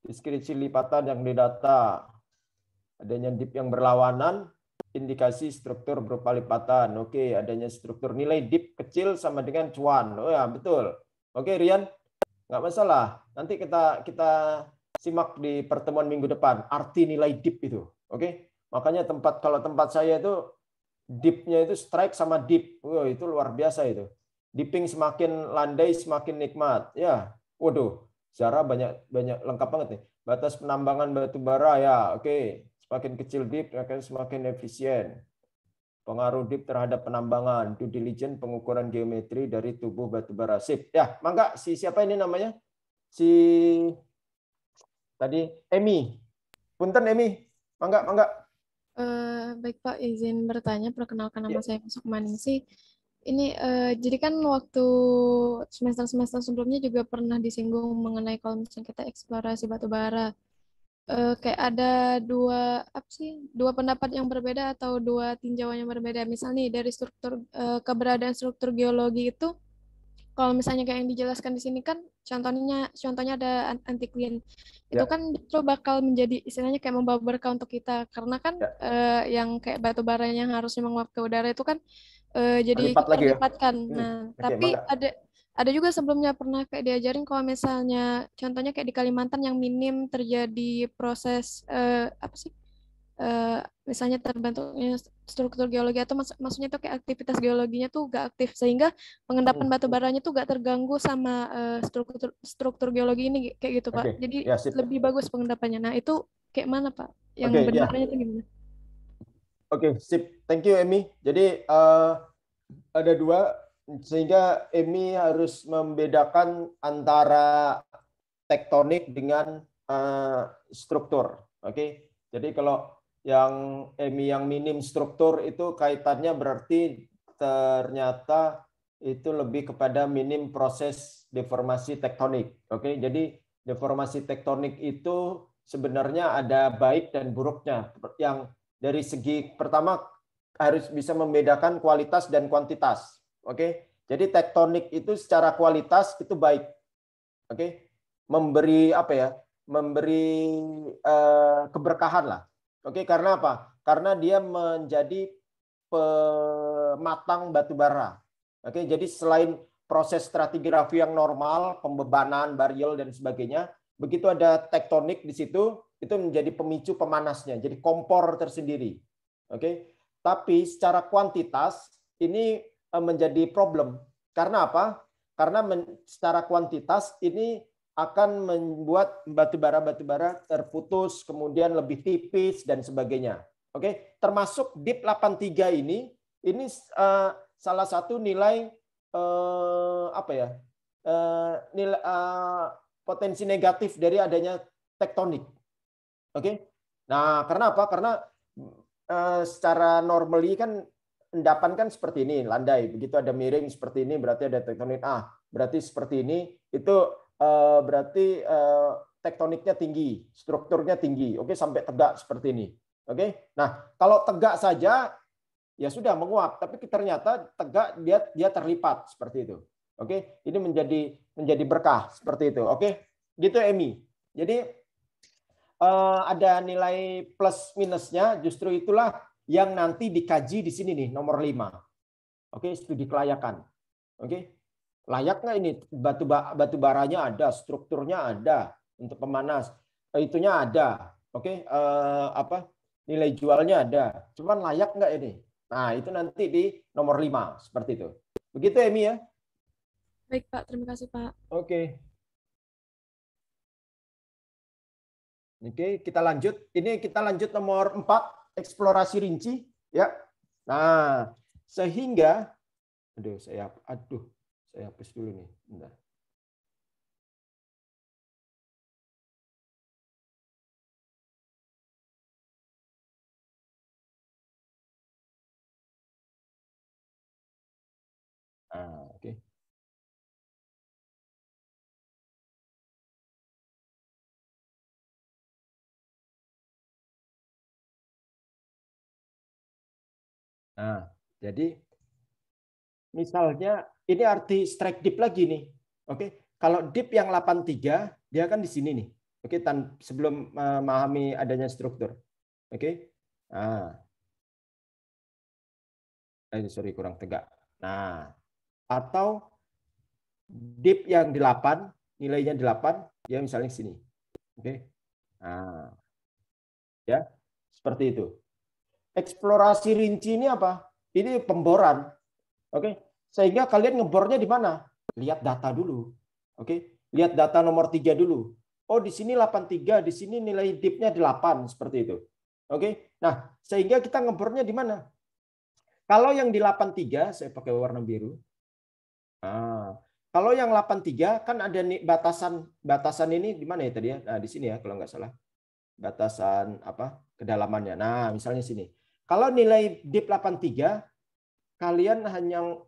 Deskripsi lipatan yang didata. Adanya dip yang berlawanan. Indikasi struktur berupa lipatan. Oke, adanya struktur nilai dip kecil sama dengan cuan. Oh ya, betul. Oke, Rian, nggak masalah. Nanti kita simak di pertemuan minggu depan. Arti nilai dip itu. Oke, makanya kalau tempat saya itu dipnya itu strike sama dip. Wah, itu luar biasa itu. Dipping semakin landai semakin nikmat. Ya, waduh, Zara banyak lengkap banget nih. Batas penambangan batu bara ya, oke. Semakin kecil dip akan semakin efisien. Pengaruh dip terhadap penambangan, due diligence pengukuran geometri dari tubuh batu bara. Sip. Ya, mangga siapa ini namanya? Si tadi Emi. Punten Emi. Mangga. Baik Pak, izin bertanya, perkenalkan nama saya Masuk Maningsi. Ini jadi kan waktu semester-semester sebelumnya juga pernah disinggung mengenai kalau misalnya kita eksplorasi batu bara. Kayak ada dua pendapat yang berbeda atau dua tinjauan yang berbeda. Misal nih dari struktur keberadaan struktur geologi itu, kalau misalnya kayak yang dijelaskan di sini kan contohnya ada anti-queen. Itu Ya. kan justru bakal menjadi istilahnya kayak membawa berkah untuk kita karena kan Ya. yang kayak batu bara yang harusnya menguap ke udara itu kan jadi Terlipat lagi ya. terlipatkan. Nah, Oke, tapi mangga. ada juga sebelumnya pernah kayak diajarin kalau misalnya contohnya kayak di Kalimantan yang minim terjadi proses apa sih? Misalnya terbentuknya struktur geologi atau maksudnya tuh kayak aktivitas geologinya tuh gak aktif sehingga pengendapan batu baranya tuh gak terganggu sama struktur geologi ini kayak gitu Pak. Oke, Jadi ya sip. lebih bagus pengendapannya. Nah itu kayak mana Pak? Yang Oke, ya. benarnya tuh gimana? Oke, sip. Thank you, Emi. Jadi ada dua, sehingga Emi harus membedakan antara tektonik dengan struktur. Oke, jadi kalau yang Emi yang minim struktur itu kaitannya berarti ternyata itu lebih kepada minim proses deformasi tektonik. Oke, jadi deformasi tektonik itu sebenarnya ada baik dan buruknya. Yang dari segi pertama harus bisa membedakan kualitas dan kuantitas. Oke, jadi tektonik itu secara kualitas itu baik. Oke, memberi apa ya? Memberi keberkahan lah. Oke, karena apa? Karena dia menjadi pematang batu bara. Oke, jadi selain proses stratigrafi yang normal, pembebanan, bariel dan sebagainya, begitu ada tektonik di situ, itu menjadi pemicu pemanasnya, jadi kompor tersendiri. Oke, tapi secara kuantitas ini menjadi problem. Karena apa? Karena secara kuantitas ini akan membuat batu bara terputus, kemudian lebih tipis dan sebagainya. Oke, termasuk DIP 83 ini salah satu nilai apa ya? Nilai potensi negatif dari adanya tektonik. Oke. Nah, karena apa? Karena secara normally kan endapan kan seperti ini, landai. Begitu ada miring seperti ini berarti ada tektonik. Berarti seperti ini itu berarti tektoniknya tinggi, strukturnya tinggi. Oke, sampai tegak seperti ini. Oke. Nah, kalau tegak saja ya sudah menguap, tapi ternyata tegak dia terlipat seperti itu. Oke, ini menjadi berkah seperti itu. Oke, gitu Emi. Jadi ada nilai plus minusnya, justru itulah yang nanti dikaji di sini nih, nomor 5. Oke, studi kelayakan. Oke, layak nggak ini batu baranya ada, strukturnya ada untuk pemanas, itunya ada. Oke, nilai jualnya ada. Cuman layak nggak ini? Nah, itu nanti di nomor 5 seperti itu. Begitu Emi ya? Baik Pak, terima kasih Pak. Oke. Oke, kita lanjut. Ini kita lanjut nomor 4, eksplorasi rinci, ya. Nah, sehingga saya hapus dulu nih. Bentar. Oke. Nah, jadi misalnya ini arti strike dip lagi nih. Oke, kalau dip yang 83 dia kan di sini nih. Oke, sebelum memahami adanya struktur. Oke. Nah. Sorry kurang tegak. Nah, atau dip yang 8, nilainya 8, ya misalnya sini. Oke. Nah. Ya, seperti itu. Eksplorasi rinci ini apa? Ini pemboran. Oke. Sehingga kalian ngebornya di mana? Lihat data dulu. Oke. Lihat data nomor 3 dulu. Oh, di sini 83, di sini nilai dipnya 8 seperti itu. Oke. Nah, sehingga kita ngebornya di mana? Kalau yang di 83 saya pakai warna biru. Nah, kalau yang 83 kan ada nih batasan ini di mana ya tadi ya? Nah, di sini ya kalau nggak salah. Batasan apa? Kedalamannya. Nah, misalnya sini. Kalau nilai dip 83 kalian hanya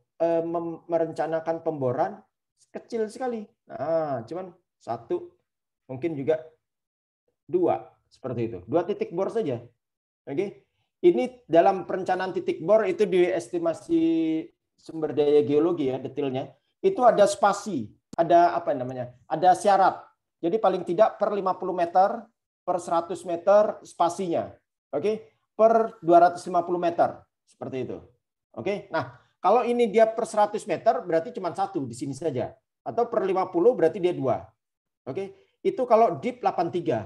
merencanakan pemboran kecil sekali. Nah, cuman 1, mungkin juga 2 seperti itu. 2 titik bor saja. Oke. Ini dalam perencanaan titik bor itu diestimasi sumber daya geologi ya detailnya. itu ada spasi, ada apa namanya? Ada syarat. Jadi paling tidak per 50 meter, per 100 meter spasinya. Oke? Per 250 meter. Seperti itu. Oke? Nah, kalau ini dia per 100 meter berarti cuma satu di sini saja. Atau per 50 berarti dia 2. Oke? Itu kalau deep 83.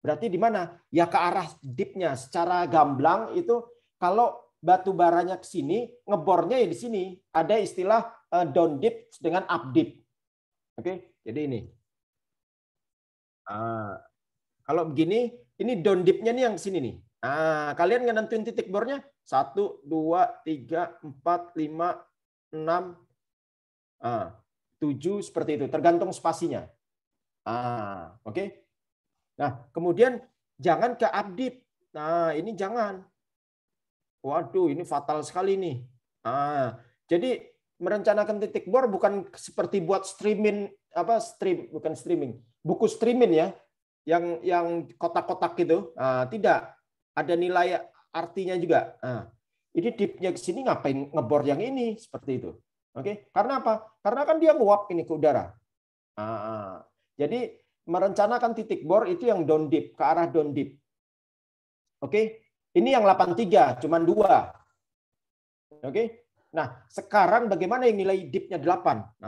Berarti di mana? Ya ke arah deepnya. Secara gamblang itu kalau batu baranya ke sini, ngebornya ya di sini. Ada istilah down deep dengan up deep. Oke? Jadi ini. Kalau begini, ini down deep-nya nih yang sini nih. Kalian nentuin titik bornya 1, 2, 3, 4, 5, 6, 7 seperti itu. Tergantung spasinya. Oke. Nah, kemudian jangan ke up deep. Nah, ini jangan. Waduh, ini fatal sekali nih. Jadi merencanakan titik bor bukan seperti buat bukan streaming. Buku streaming ya. Yang kotak-kotak gitu, tidak ada nilai artinya juga. Ini deepnya ke sini ngapain ngebor yang ini seperti itu, oke? Karena apa? Karena kan dia nguap ini ke udara. Jadi merencanakan titik bor itu yang down deep, ke arah down deep, oke? Ini yang 83, cuman 2, oke? Nah sekarang bagaimana yang nilai deepnya 8?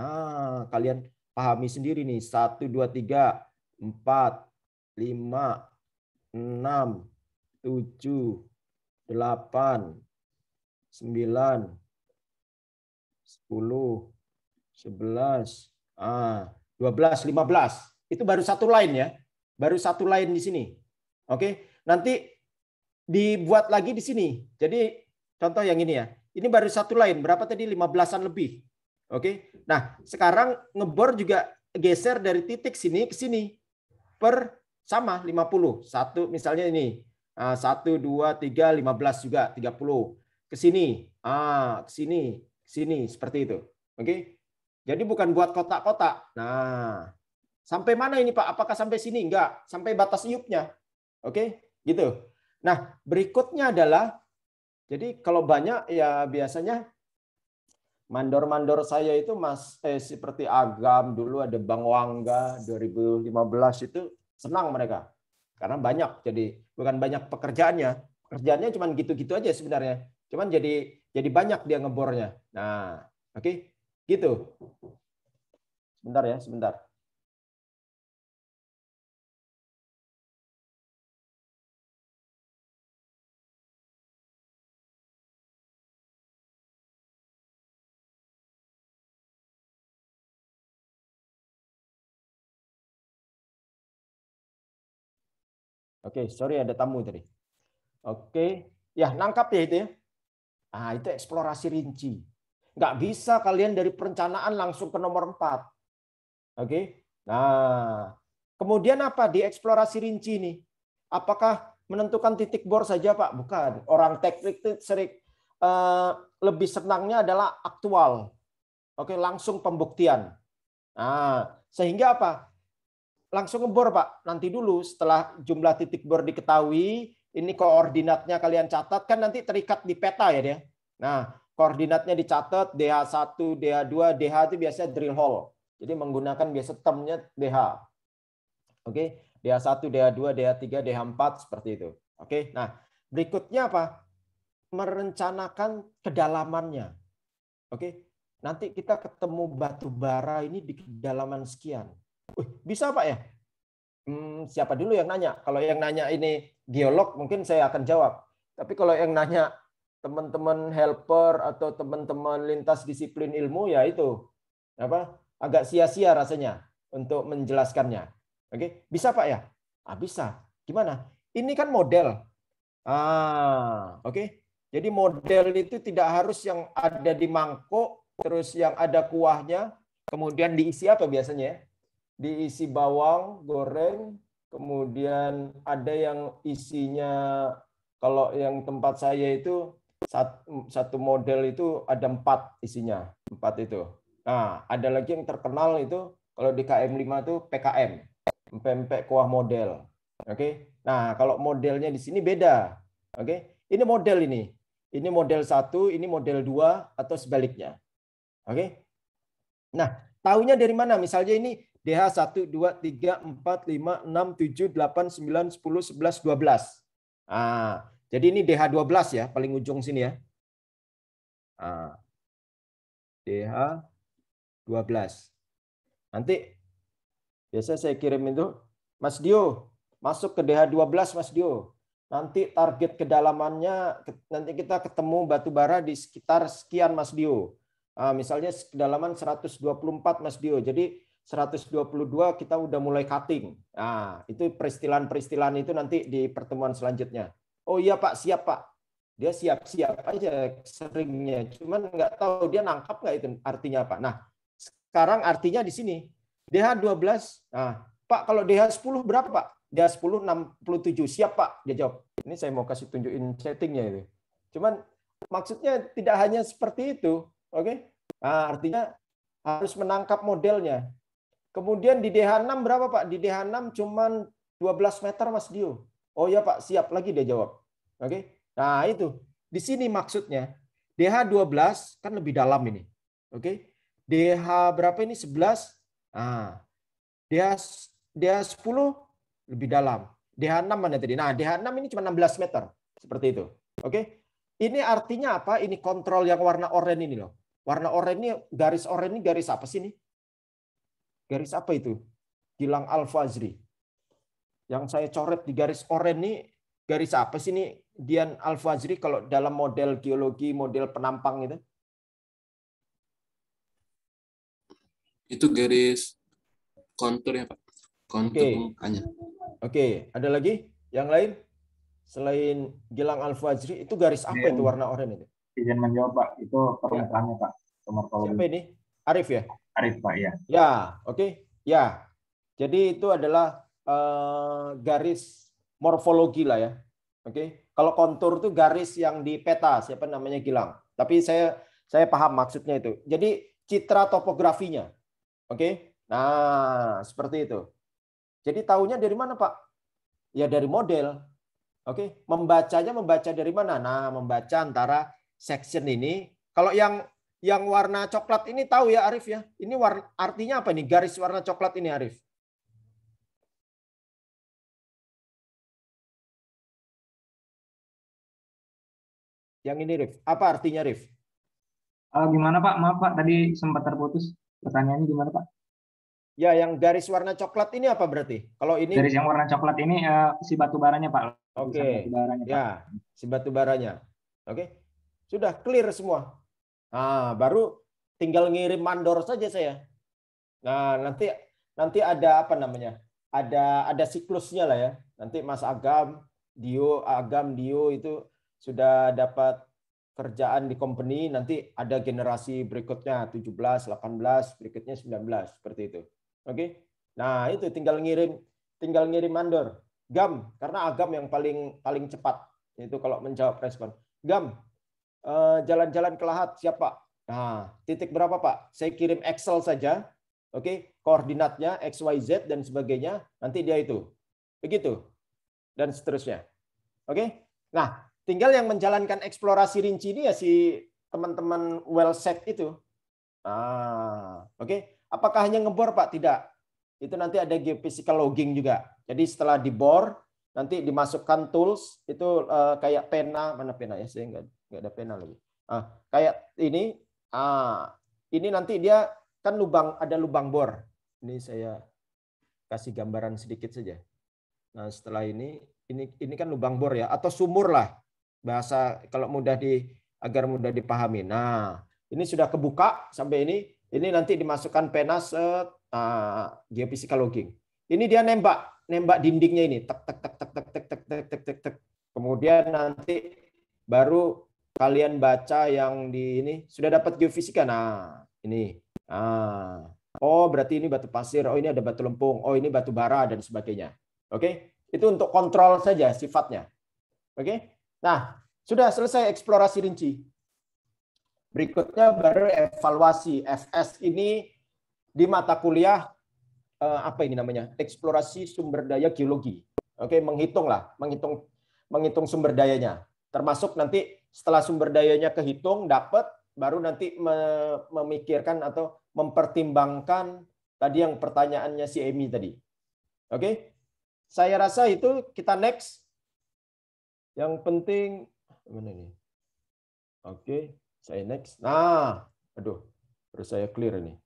Kalian pahami sendiri nih, 1, 2, 3, 4, 5, 6, 7, 8, 9, 10, 11, 12, 15. Itu baru satu line ya. Baru satu line di sini. Oke, nanti dibuat lagi di sini. Jadi contoh yang ini ya. Ini baru satu line. Berapa tadi? 15-an lebih. Oke. Nah, sekarang ngebor juga geser dari titik sini ke sini. Per sama 50. Satu misalnya ini. 1, 2, 3, 15 juga 30. Ke sini. Ke sini. Ke sini. Seperti itu. Oke. Jadi bukan buat kotak-kotak. Nah, sampai mana ini Pak? Apakah sampai sini? Enggak. Sampai batas iupnya. Oke. Gitu. Nah, berikutnya adalah, jadi kalau banyak ya biasanya mandor-mandor saya itu seperti Agam, dulu ada Bang Wangga 2015 itu senang mereka. Karena banyak, jadi bukan banyak pekerjaannya. Pekerjaannya cuma gitu-gitu aja sebenarnya. Cuman jadi banyak dia ngebornya. Nah, oke. Gitu. Sebentar ya, sebentar. Oke, sorry ada tamu tadi. Oke, ya nangkap ya itu ya. Itu eksplorasi rinci. Nggak bisa kalian dari perencanaan langsung ke nomor 4. Oke, nah kemudian apa di eksplorasi rinci ini? Apakah menentukan titik bor saja Pak? Bukan. Orang teknik itu sering lebih senangnya adalah aktual. Oke, langsung pembuktian. Sehingga apa? Langsung ngebor Pak. Nanti dulu setelah jumlah titik bor diketahui, ini koordinatnya kalian catat, kan nanti terikat di peta ya dia. Nah, koordinatnya dicatat, DH1, DH2, DH itu biasanya drill hole. Jadi menggunakan biasa termnya DH. Oke, DH1, DH2, DH3, DH4 seperti itu. Oke. Nah, berikutnya apa? Merencanakan kedalamannya. Oke. Nanti kita ketemu batu bara ini di kedalaman sekian. Bisa Pak ya? Siapa dulu yang nanya? Kalau yang nanya ini geolog mungkin saya akan jawab. Tapi kalau yang nanya teman-teman helper atau teman-teman lintas disiplin ilmu ya itu agak sia-sia rasanya untuk menjelaskannya. Oke, bisa Pak ya? Bisa. Gimana? Ini kan model. Oke. Jadi model itu tidak harus yang ada di mangkok terus yang ada kuahnya, kemudian diisi apa biasanya? Diisi bawang goreng, kemudian ada yang isinya, kalau yang tempat saya itu satu model itu ada 4 isinya, 4 itu. Nah, ada lagi yang terkenal itu kalau di KM5 itu PKM, pempek kuah model. Oke. Nah, kalau modelnya di sini beda. Oke. Ini model ini. Ini model 1, ini model 2 atau sebaliknya. Oke. Nah, tahunya dari mana? Misalnya ini DH 1, 2, 3, 4, 5, 6, 7, 8, 9, 10, 11, 12. Nah, jadi ini DH 12 ya, paling ujung sini ya. Nah, DH 12. Nanti biasa saya kirim itu, Mas Dio, masuk ke DH 12 Mas Dio. Nanti target kedalamannya, nanti kita ketemu batu bara di sekitar sekian Mas Dio. Nah, misalnya kedalaman 124 Mas Dio. Jadi 122 kita udah mulai cutting. Nah, itu peristilan-peristilan itu nanti di pertemuan selanjutnya. Oh iya Pak, siap Pak. Dia siap-siap aja seringnya. Cuman nggak tahu dia nangkap nggak itu artinya apa. Nah, sekarang artinya di sini. DH 12. Nah, Pak kalau DH 10 berapa Pak? DH 10 67. Siap Pak, dia jawab. Ini saya mau kasih tunjukin settingnya itu. Cuman maksudnya tidak hanya seperti itu. Oke? Nah, artinya harus menangkap modelnya. Kemudian di DH6 berapa Pak? Di DH6 cuman 12 meter Mas Dio. Oh ya Pak, siap lagi dia jawab. Oke? Nah, itu. Di sini maksudnya DH 12 kan lebih dalam ini. Oke? DH berapa ini? 11. Nah, DH 10 lebih dalam. DH6 mana tadi? Nah, DH6 ini cuma 16 meter. Seperti itu. Oke? Ini artinya apa? Ini kontrol yang warna oranye ini loh. Warna oranye ini, garis oranye ini garis apa sih ini? Garis apa itu? Gilang Al-Fazri. Yang saya coret di garis oranye ini, garis apa sih ini? Dian Al-Fazri kalau dalam model geologi, model penampang itu. Itu garis kontur ya Pak. Kontur Oke. mukanya. Oke, ada lagi? Yang lain? Selain Gilang Al-Fazri, itu garis apa itu warna oranye itu? Izin menjawab Pak, itu permukaannya Pak. Siapa ini? Arif ya? Arif Pak, ya. Ya, oke. Ya. Jadi itu adalah garis morfologi lah ya. Oke. Kalau kontur itu garis yang di peta, siapa namanya Gilang. Tapi saya paham maksudnya itu. Jadi citra topografinya. Oke. Nah, seperti itu. Jadi tahunya dari mana, Pak? Ya dari model. Oke. Membacanya membaca dari mana? Nah, membaca antara section ini. Kalau yang warna coklat ini tahu ya Arif ya. Ini artinya apa nih? Garis warna coklat ini Arif. Yang ini Rif. Apa artinya Rif? Gimana Pak? Maaf Pak, tadi sempat terputus. Pertanyaannya gimana Pak? Ya, yang garis warna coklat ini apa berarti? Kalau ini Garis yang warna coklat ini si batu baranya Pak. Oke. Batu baranya, Pak. Ya, si batu baranya. Oke. Sudah clear semua. Nah, baru tinggal ngirim mandor saja saya. Nah, nanti ada apa namanya? Ada siklusnya lah ya. Nanti Mas Agam, Dio itu sudah dapat kerjaan di company, nanti ada generasi berikutnya 17, 18, berikutnya 19 seperti itu. Oke. Nah, itu tinggal ngirim mandor. Gam, karena Agam yang paling cepat itu kalau menjawab respon. Gam, jalan-jalan ke Lahat siapa? Nah, titik berapa Pak? Saya kirim Excel saja. Oke, koordinatnya X, Y, Z dan sebagainya, nanti dia itu. Begitu. Dan seterusnya. Oke? Nah, tinggal yang menjalankan eksplorasi rinci ini ya si teman-teman Wellset itu. Nah, oke. Apakah hanya ngebor Pak? Tidak. Itu nanti ada geophysical logging juga. Jadi setelah dibor, nanti dimasukkan tools itu kayak pena, mana pena ya? Saya nggak ada pena lagi. Kayak ini. Ini nanti dia kan ada lubang bor. Ini saya kasih gambaran sedikit saja. Nah, setelah ini kan lubang bor ya, atau sumur lah. Bahasa kalau agar mudah dipahami. Nah, ini sudah kebuka sampai ini nanti dimasukkan pena geophysical logging. Ini dia nembak dindingnya ini, tek tek tek tek tek tek tek tek tek tek tek. Kemudian nanti baru kalian baca yang di ini sudah dapat geofisika. Nah, ini. Oh, berarti ini batu pasir, oh ini ada batu lempung, oh ini batu bara dan sebagainya. Oke? Itu untuk kontrol saja sifatnya. Oke? Nah, sudah selesai eksplorasi rinci. Berikutnya baru evaluasi. FS ini di mata kuliah apa ini namanya? Eksplorasi sumber daya geologi. Oke, menghitung sumber dayanya. Termasuk nanti setelah sumber dayanya kehitung dapat, baru nanti memikirkan atau mempertimbangkan tadi yang pertanyaannya si Emi tadi. Oke? Saya rasa itu kita next. Yang penting mana ini? Oke, saya next. Nah, aduh, harus saya clear ini.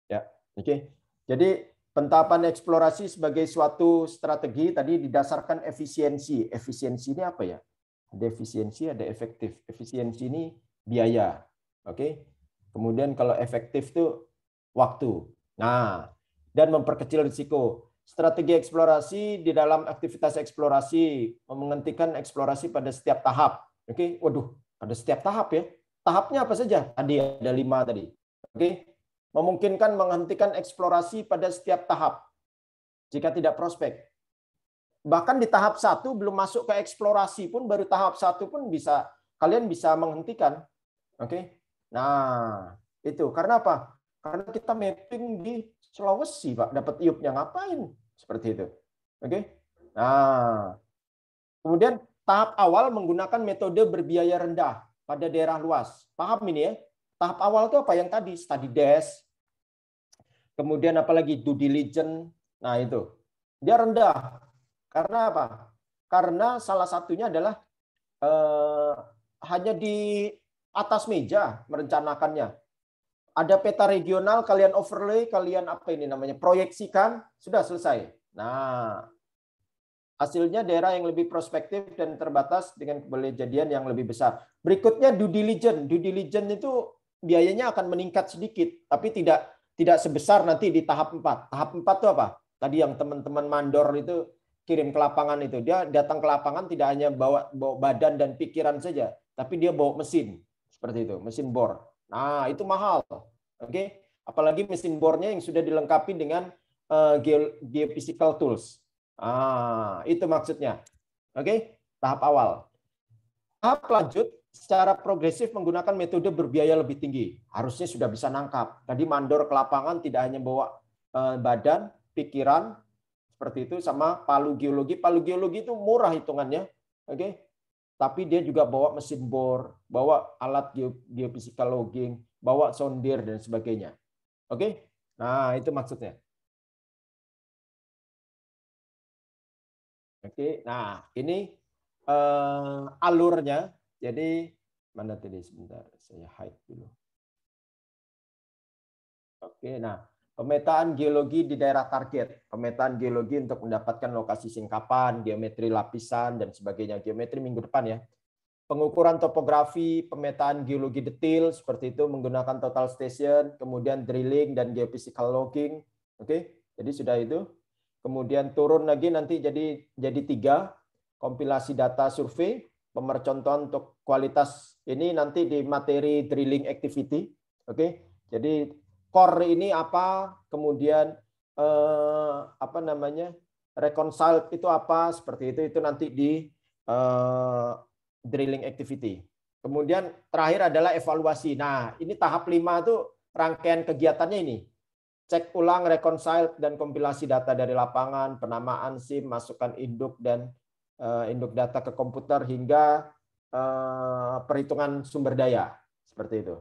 Ya, oke. Jadi pentahapan eksplorasi sebagai suatu strategi tadi didasarkan efisiensi. Efisiensi ini apa ya? Ada efisiensi, ada efektif. Efisiensi ini biaya. Oke. Kemudian kalau efektif itu waktu. Nah, dan memperkecil risiko. Strategi eksplorasi di dalam aktivitas eksplorasi menghentikan eksplorasi pada setiap tahap. Oke. Waduh, pada setiap tahap ya. Tahapnya apa saja? Tadi ada 5 tadi. Oke. Memungkinkan menghentikan eksplorasi pada setiap tahap jika tidak prospek. Bahkan di tahap 1 belum masuk ke eksplorasi pun, baru tahap 1 pun kalian bisa menghentikan. Oke. Nah, itu karena apa? Karena kita mapping di Sulawesi, Pak. Dapat IUP-nya ngapain? Seperti itu. Oke. Nah, kemudian tahap awal menggunakan metode berbiaya rendah pada daerah luas. Paham ini ya? Tahap awal itu apa yang tadi? Study desk. Kemudian apalagi due diligence. Nah, itu. Dia rendah. Karena apa? Karena salah satunya adalah hanya di atas meja merencanakannya. Ada peta regional, kalian overlay, kalian apa ini namanya? Proyeksikan, sudah selesai. Nah, hasilnya daerah yang lebih prospektif dan terbatas dengan kejadian yang lebih besar. Berikutnya due diligence. Due diligence itu biayanya akan meningkat sedikit, tapi tidak sebesar nanti di tahap 4. Tahap 4 itu apa? Tadi yang teman-teman mandor itu kirim ke lapangan itu. Dia datang ke lapangan tidak hanya bawa badan dan pikiran saja, tapi dia bawa mesin. Seperti itu, mesin bor. Nah, itu mahal. Oke, apalagi mesin bornya yang sudah dilengkapi dengan geophysical tools. Itu maksudnya. Oke, tahap awal. Tahap lanjut secara progresif menggunakan metode berbiaya lebih tinggi. Harusnya sudah bisa nangkap. Tadi mandor ke lapangan tidak hanya bawa badan, pikiran, seperti itu, sama palu geologi. Palu geologi itu murah hitungannya. Oke. Tapi dia juga bawa mesin bor, bawa alat geophysical logging, bawa sondir dan sebagainya. Oke? Nah, itu maksudnya. Oke, nah ini alurnya. Jadi mana tadi, sebentar saya hide dulu. Oke, nah pemetaan geologi di daerah target. Pemetaan geologi untuk mendapatkan lokasi singkapan, geometri lapisan, dan sebagainya. Geometri minggu depan ya. Pengukuran topografi, pemetaan geologi detail, seperti itu menggunakan total station, kemudian drilling dan geophysical logging. Oke, jadi sudah itu. Kemudian turun lagi nanti jadi 3, kompilasi data survei, pemercontohan untuk kualitas ini nanti di materi drilling activity. Oke, jadi core ini apa, kemudian apa namanya, reconcile itu apa, seperti itu nanti di drilling activity. Kemudian terakhir adalah evaluasi. Nah, ini tahap 5 itu rangkaian kegiatannya ini. Cek ulang, reconcile, dan kompilasi data dari lapangan, penamaan SIM, masukkan induk dan induk data ke komputer hingga perhitungan sumber daya. Seperti itu.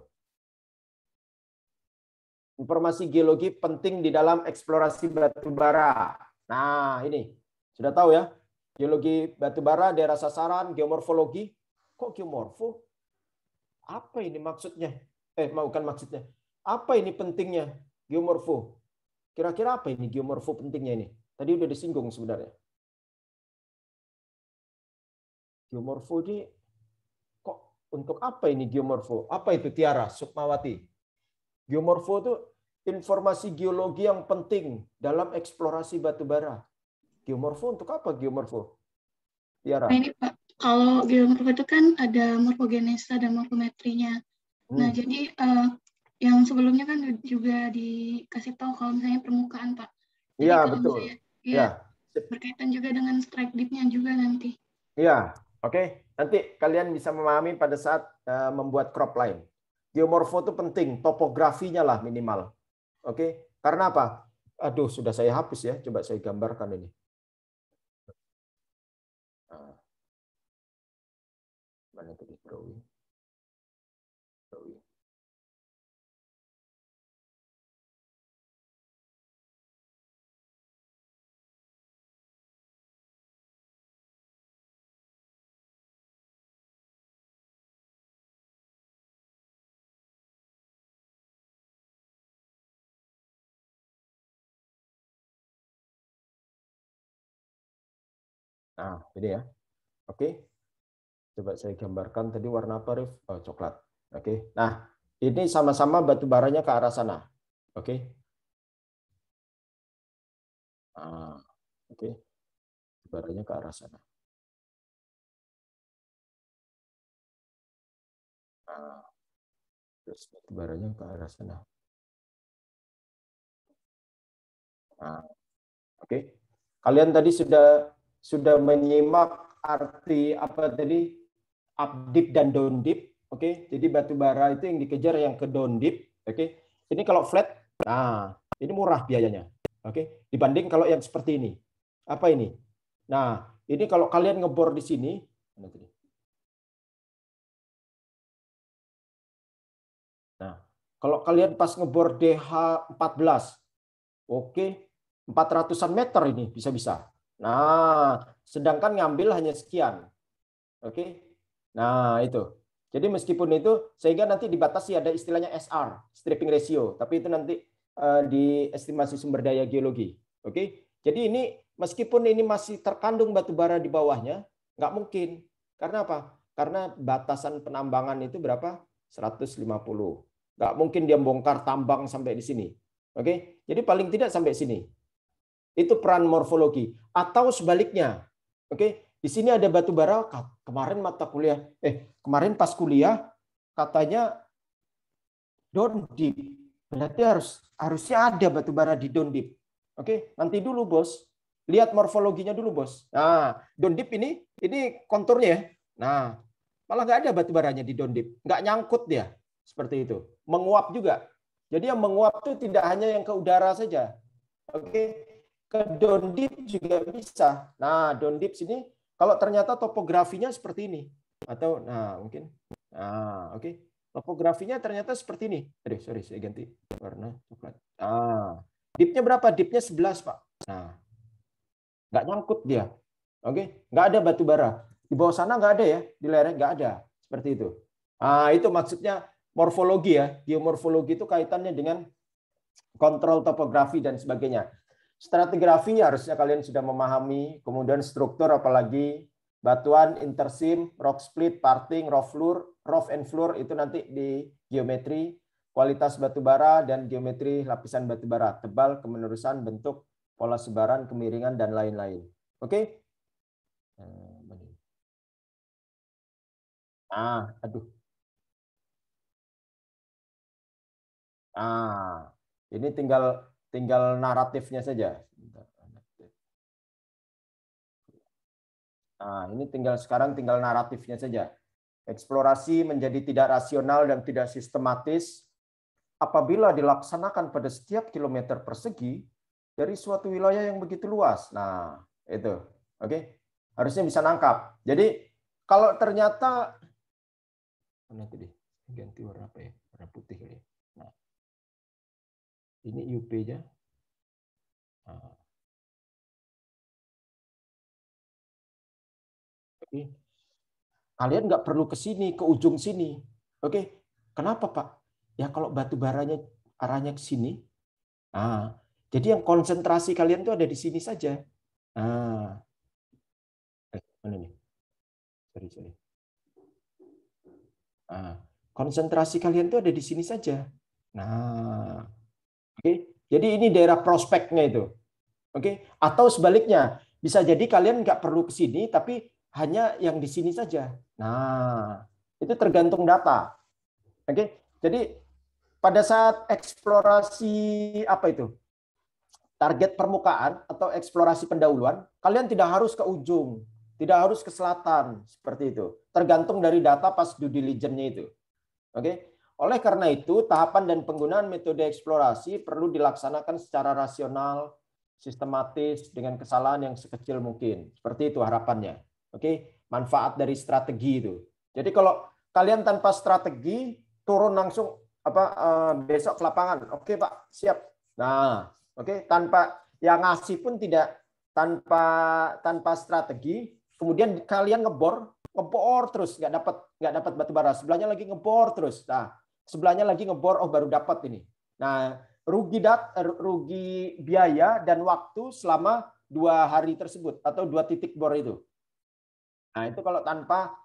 Informasi geologi penting di dalam eksplorasi batubara. Nah, ini sudah tahu ya. Geologi batubara, daerah sasaran, geomorfologi. Kok geomorfo? Apa ini maksudnya? Bukan maksudnya. Apa ini pentingnya geomorfo? Kira-kira apa ini geomorfo pentingnya ini? Tadi udah disinggung sebenarnya. Geomorfo ini kok untuk apa ini geomorfo? Apa itu Tiara Sukmawati? Geomorfo itu informasi geologi yang penting dalam eksplorasi batubara. Geomorfo untuk apa geomorfo? Tiara. Nah ini Pak, kalau geomorfo itu kan ada morfogenesa dan morfometrinya. Nah jadi yang sebelumnya kan juga dikasih tahu kalau misalnya permukaan Pak. Iya betul. Iya. Berkaitan juga dengan strike dip-nya juga nanti. Iya, oke. Nanti kalian bisa memahami pada saat membuat crop line. Geomorfo itu penting, topografinya lah minimal. Oke, karena apa? Aduh, sudah saya hapus ya. Coba saya gambarkan ini. tadi? Drawing. Drawing. Nah, ini ya. Oke. Coba saya gambarkan tadi warna apa, Rif? Oh, coklat. Oke. Nah, ini sama-sama batu baranya ke arah sana. Oke. Nah, oke. Batu baranya ke arah sana. Nah, terus batu baranya ke arah sana. Nah, oke. Kalian tadi sudah menyimak arti apa tadi? Up dip dan down dip. Oke. Jadi batu bara itu yang dikejar yang ke down dip. Oke. Ini kalau flat, nah, ini murah biayanya. Oke. Dibanding kalau yang seperti ini. Apa ini? Nah, ini kalau kalian ngebor di sini, nah, kalau kalian pas ngebor DH14, oke, 400-an meter ini bisa-bisa. Nah, sedangkan ngambil hanya sekian. Oke. Nah, itu. Jadi meskipun itu, sehingga nanti dibatasi ada istilahnya SR, stripping ratio. Tapi itu nanti di estimasi sumber daya geologi. Oke. Jadi ini meskipun ini masih terkandung batu bara di bawahnya, nggak mungkin. Karena apa? Karena batasan penambangan itu berapa? 150. Nggak mungkin dia bongkar tambang sampai di sini. Oke. Jadi paling tidak sampai sini. Itu peran morfologi. Atau sebaliknya. Oke. Di sini ada batu bara, kemarin kemarin pas kuliah katanya down deep. Berarti harusnya ada batu bara di down deep. Oke, nanti dulu bos. Lihat morfologinya dulu bos. Nah, down deep ini konturnya ya. Nah, malah nggak ada batu baranya di down deep. Nggak nyangkut dia. Seperti itu. Menguap juga. Jadi yang menguap itu tidak hanya yang ke udara saja. Oke, ke down deep juga bisa. Nah, down deep sini kalau ternyata topografinya seperti ini, atau mungkin, oke, topografinya ternyata seperti ini. Aduh, sorry, saya ganti warna coklat. Dipnya berapa? Dipnya 11, Pak. Nah, nggak nyangkut dia. Oke, nggak ada batu bara. Di bawah sana nggak ada ya, di lereng nggak ada. Seperti itu. Itu maksudnya morfologi ya. Geomorfologi itu kaitannya dengan kontrol topografi dan sebagainya. Stratigrafi harusnya kalian sudah memahami, kemudian struktur apalagi batuan, intersim, rock split, parting, rough and floor itu nanti di geometri, kualitas batu bara dan geometri lapisan batu bara, tebal, kemenerusan, bentuk, pola sebaran, kemiringan dan lain-lain. Oke? Ini tinggal naratifnya saja. Nah, ini sekarang tinggal naratifnya saja. Eksplorasi menjadi tidak rasional dan tidak sistematis apabila dilaksanakan pada setiap kilometer persegi dari suatu wilayah yang begitu luas. Nah, itu. Oke. Harusnya bisa nangkap. Jadi, kalau ternyata ganti warna apa ya? Warna putih kali ya. Nah, ini UP-nya. Oke. Kalian nggak perlu ke sini, ke ujung sini. Oke. Kenapa, Pak? Ya kalau batu baranya arahnya ke sini. Jadi yang konsentrasi kalian tuh ada di sini saja. Mana nih? Sorry. Konsentrasi kalian tuh ada di sini saja. Nah, oke. Jadi ini daerah prospeknya itu. Oke. Atau sebaliknya, bisa jadi kalian nggak perlu ke sini, tapi hanya yang di sini saja. Nah, itu tergantung data. Oke. Jadi pada saat eksplorasi target permukaan atau eksplorasi pendahuluan, kalian tidak harus ke ujung, tidak harus ke selatan, seperti itu. Tergantung dari data pas due diligence-nya itu. Oke. Oleh karena itu, tahapan dan penggunaan metode eksplorasi perlu dilaksanakan secara rasional, sistematis, dengan kesalahan yang sekecil mungkin. Seperti itu harapannya. Oke, manfaat dari strategi itu. Jadi kalau kalian tanpa strategi turun langsung besok ke lapangan, oke Pak, siap. Nah, oke, tanpa yang ngasih pun tidak, tanpa strategi, kemudian kalian ngebor terus nggak dapat batu bara, sebelahnya lagi ngebor terus, nah sebelahnya lagi ngebor, oh baru dapat ini. Nah, rugi biaya dan waktu selama 2 hari tersebut atau 2 titik bor itu. Nah, itu kalau tanpa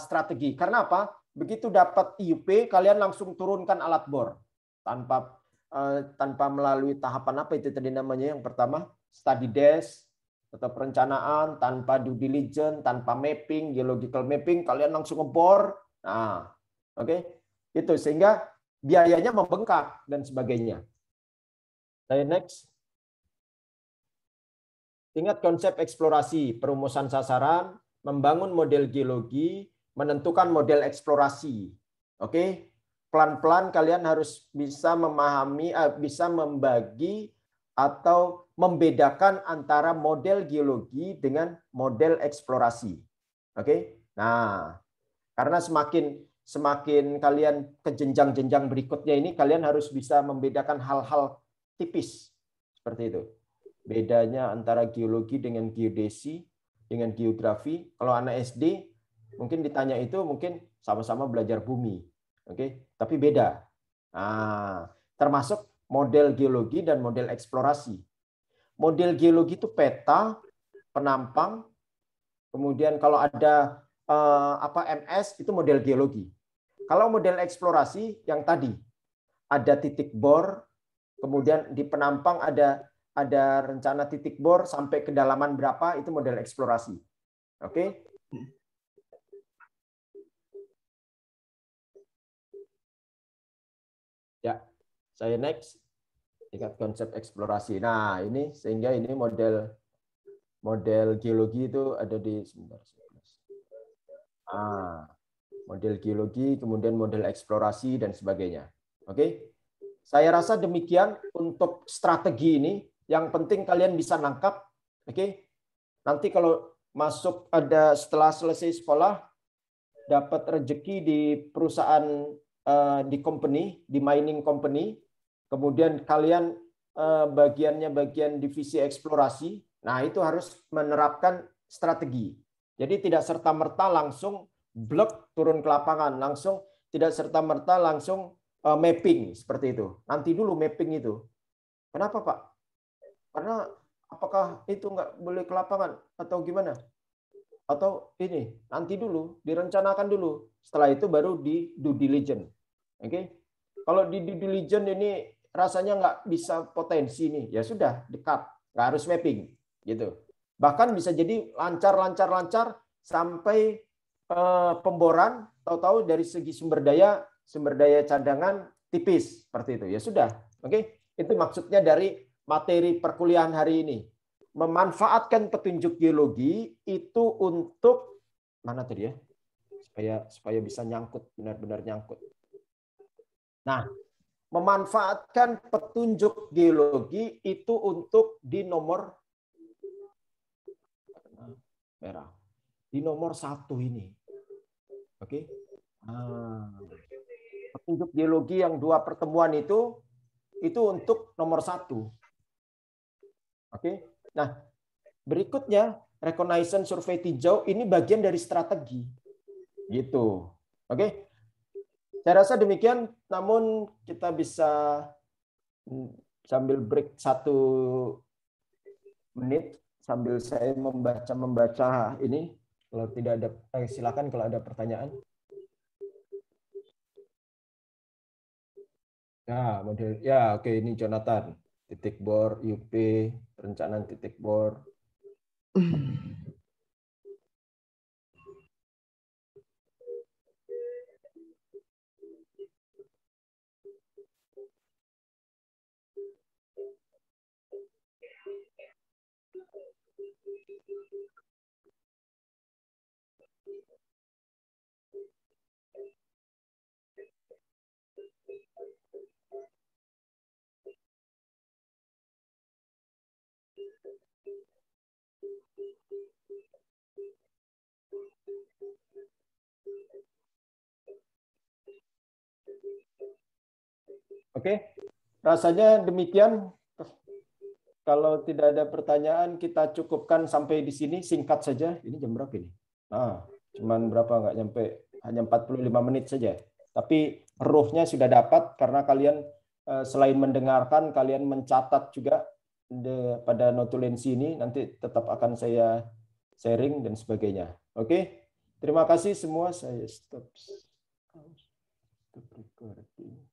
strategi. Karena apa? Begitu dapat IUP, kalian langsung turunkan alat bor tanpa melalui tahapan apa itu tadi namanya, yang pertama study desk atau perencanaan, tanpa due diligence, tanpa mapping, geological mapping, kalian langsung ngebor. Nah, oke. Itu sehingga biayanya membengkak dan sebagainya. Saya next. Ingat konsep eksplorasi, perumusan sasaran, membangun model geologi, menentukan model eksplorasi. Oke? Pelan-pelan kalian harus bisa memahami, bisa membagi atau membedakan antara model geologi dengan model eksplorasi. Oke? Nah, karena semakin kalian ke jenjang-jenjang berikutnya ini, kalian harus bisa membedakan hal-hal tipis seperti itu. Bedanya antara geologi dengan geodesi, dengan geografi. Kalau anak SD mungkin ditanya itu mungkin sama-sama belajar bumi. Oke, tapi beda. Nah, termasuk model geologi dan model eksplorasi. Model geologi itu peta, penampang, kemudian kalau ada MS itu model geologi. Kalau model eksplorasi yang tadi ada titik bor, kemudian di penampang ada rencana titik bor sampai kedalaman berapa, itu model eksplorasi. Oke? Ya, saya next. Ingat konsep eksplorasi. Nah, ini sehingga ini model geologi itu ada di sebentar. Model geologi, kemudian model eksplorasi dan sebagainya. Oke? Saya rasa demikian untuk strategi ini. Yang penting kalian bisa nangkap. Oke? Nanti kalau masuk setelah selesai sekolah dapat rezeki di perusahaan, di company, di mining company, kemudian kalian bagiannya bagian divisi eksplorasi. Nah, itu harus menerapkan strategi. Jadi tidak serta-merta langsung blok turun ke lapangan, langsung tidak serta-merta langsung mapping seperti itu. Nanti dulu mapping itu. Kenapa, Pak? Karena apakah itu nggak boleh ke lapangan atau gimana? Atau ini nanti dulu, direncanakan dulu. Setelah itu baru di due diligence. Oke? Kalau di due diligence ini rasanya nggak bisa potensi nih, ya sudah dekat, nggak harus mapping, gitu. Bahkan bisa jadi lancar sampai pemboran, tahu-tahu dari segi sumber daya cadangan tipis seperti itu. Ya sudah, oke? Itu maksudnya dari materi perkuliahan hari ini. Memanfaatkan petunjuk geologi itu untuk mana tadi ya? Supaya bisa nyangkut, benar-benar nyangkut. Nah, memanfaatkan petunjuk geologi itu untuk di nomor merah. Di nomor 1 ini. Oke. Petunjuk geologi yang 2 pertemuan itu untuk nomor 1. Oke. Nah, berikutnya reconnaissance survei tinjau ini bagian dari strategi. Gitu. Oke. Saya rasa demikian, namun kita bisa sambil break 1 menit sambil saya membaca ini. Kalau tidak ada, silakan kalau ada pertanyaan. Ya, model ya, oke, ini Jonathan. Titik bor, UP, perencanaan titik bor. Oke, rasanya demikian. Kalau tidak ada pertanyaan, kita cukupkan sampai di sini. Singkat saja. Ini jam berapa ini? Nah, cuman berapa? Nggak nyampe, hanya 45 menit saja. Tapi ruhnya sudah dapat karena kalian selain mendengarkan, kalian mencatat juga pada notulensi ini. Nanti tetap akan saya sharing dan sebagainya. Oke, terima kasih semua. Saya stop recording.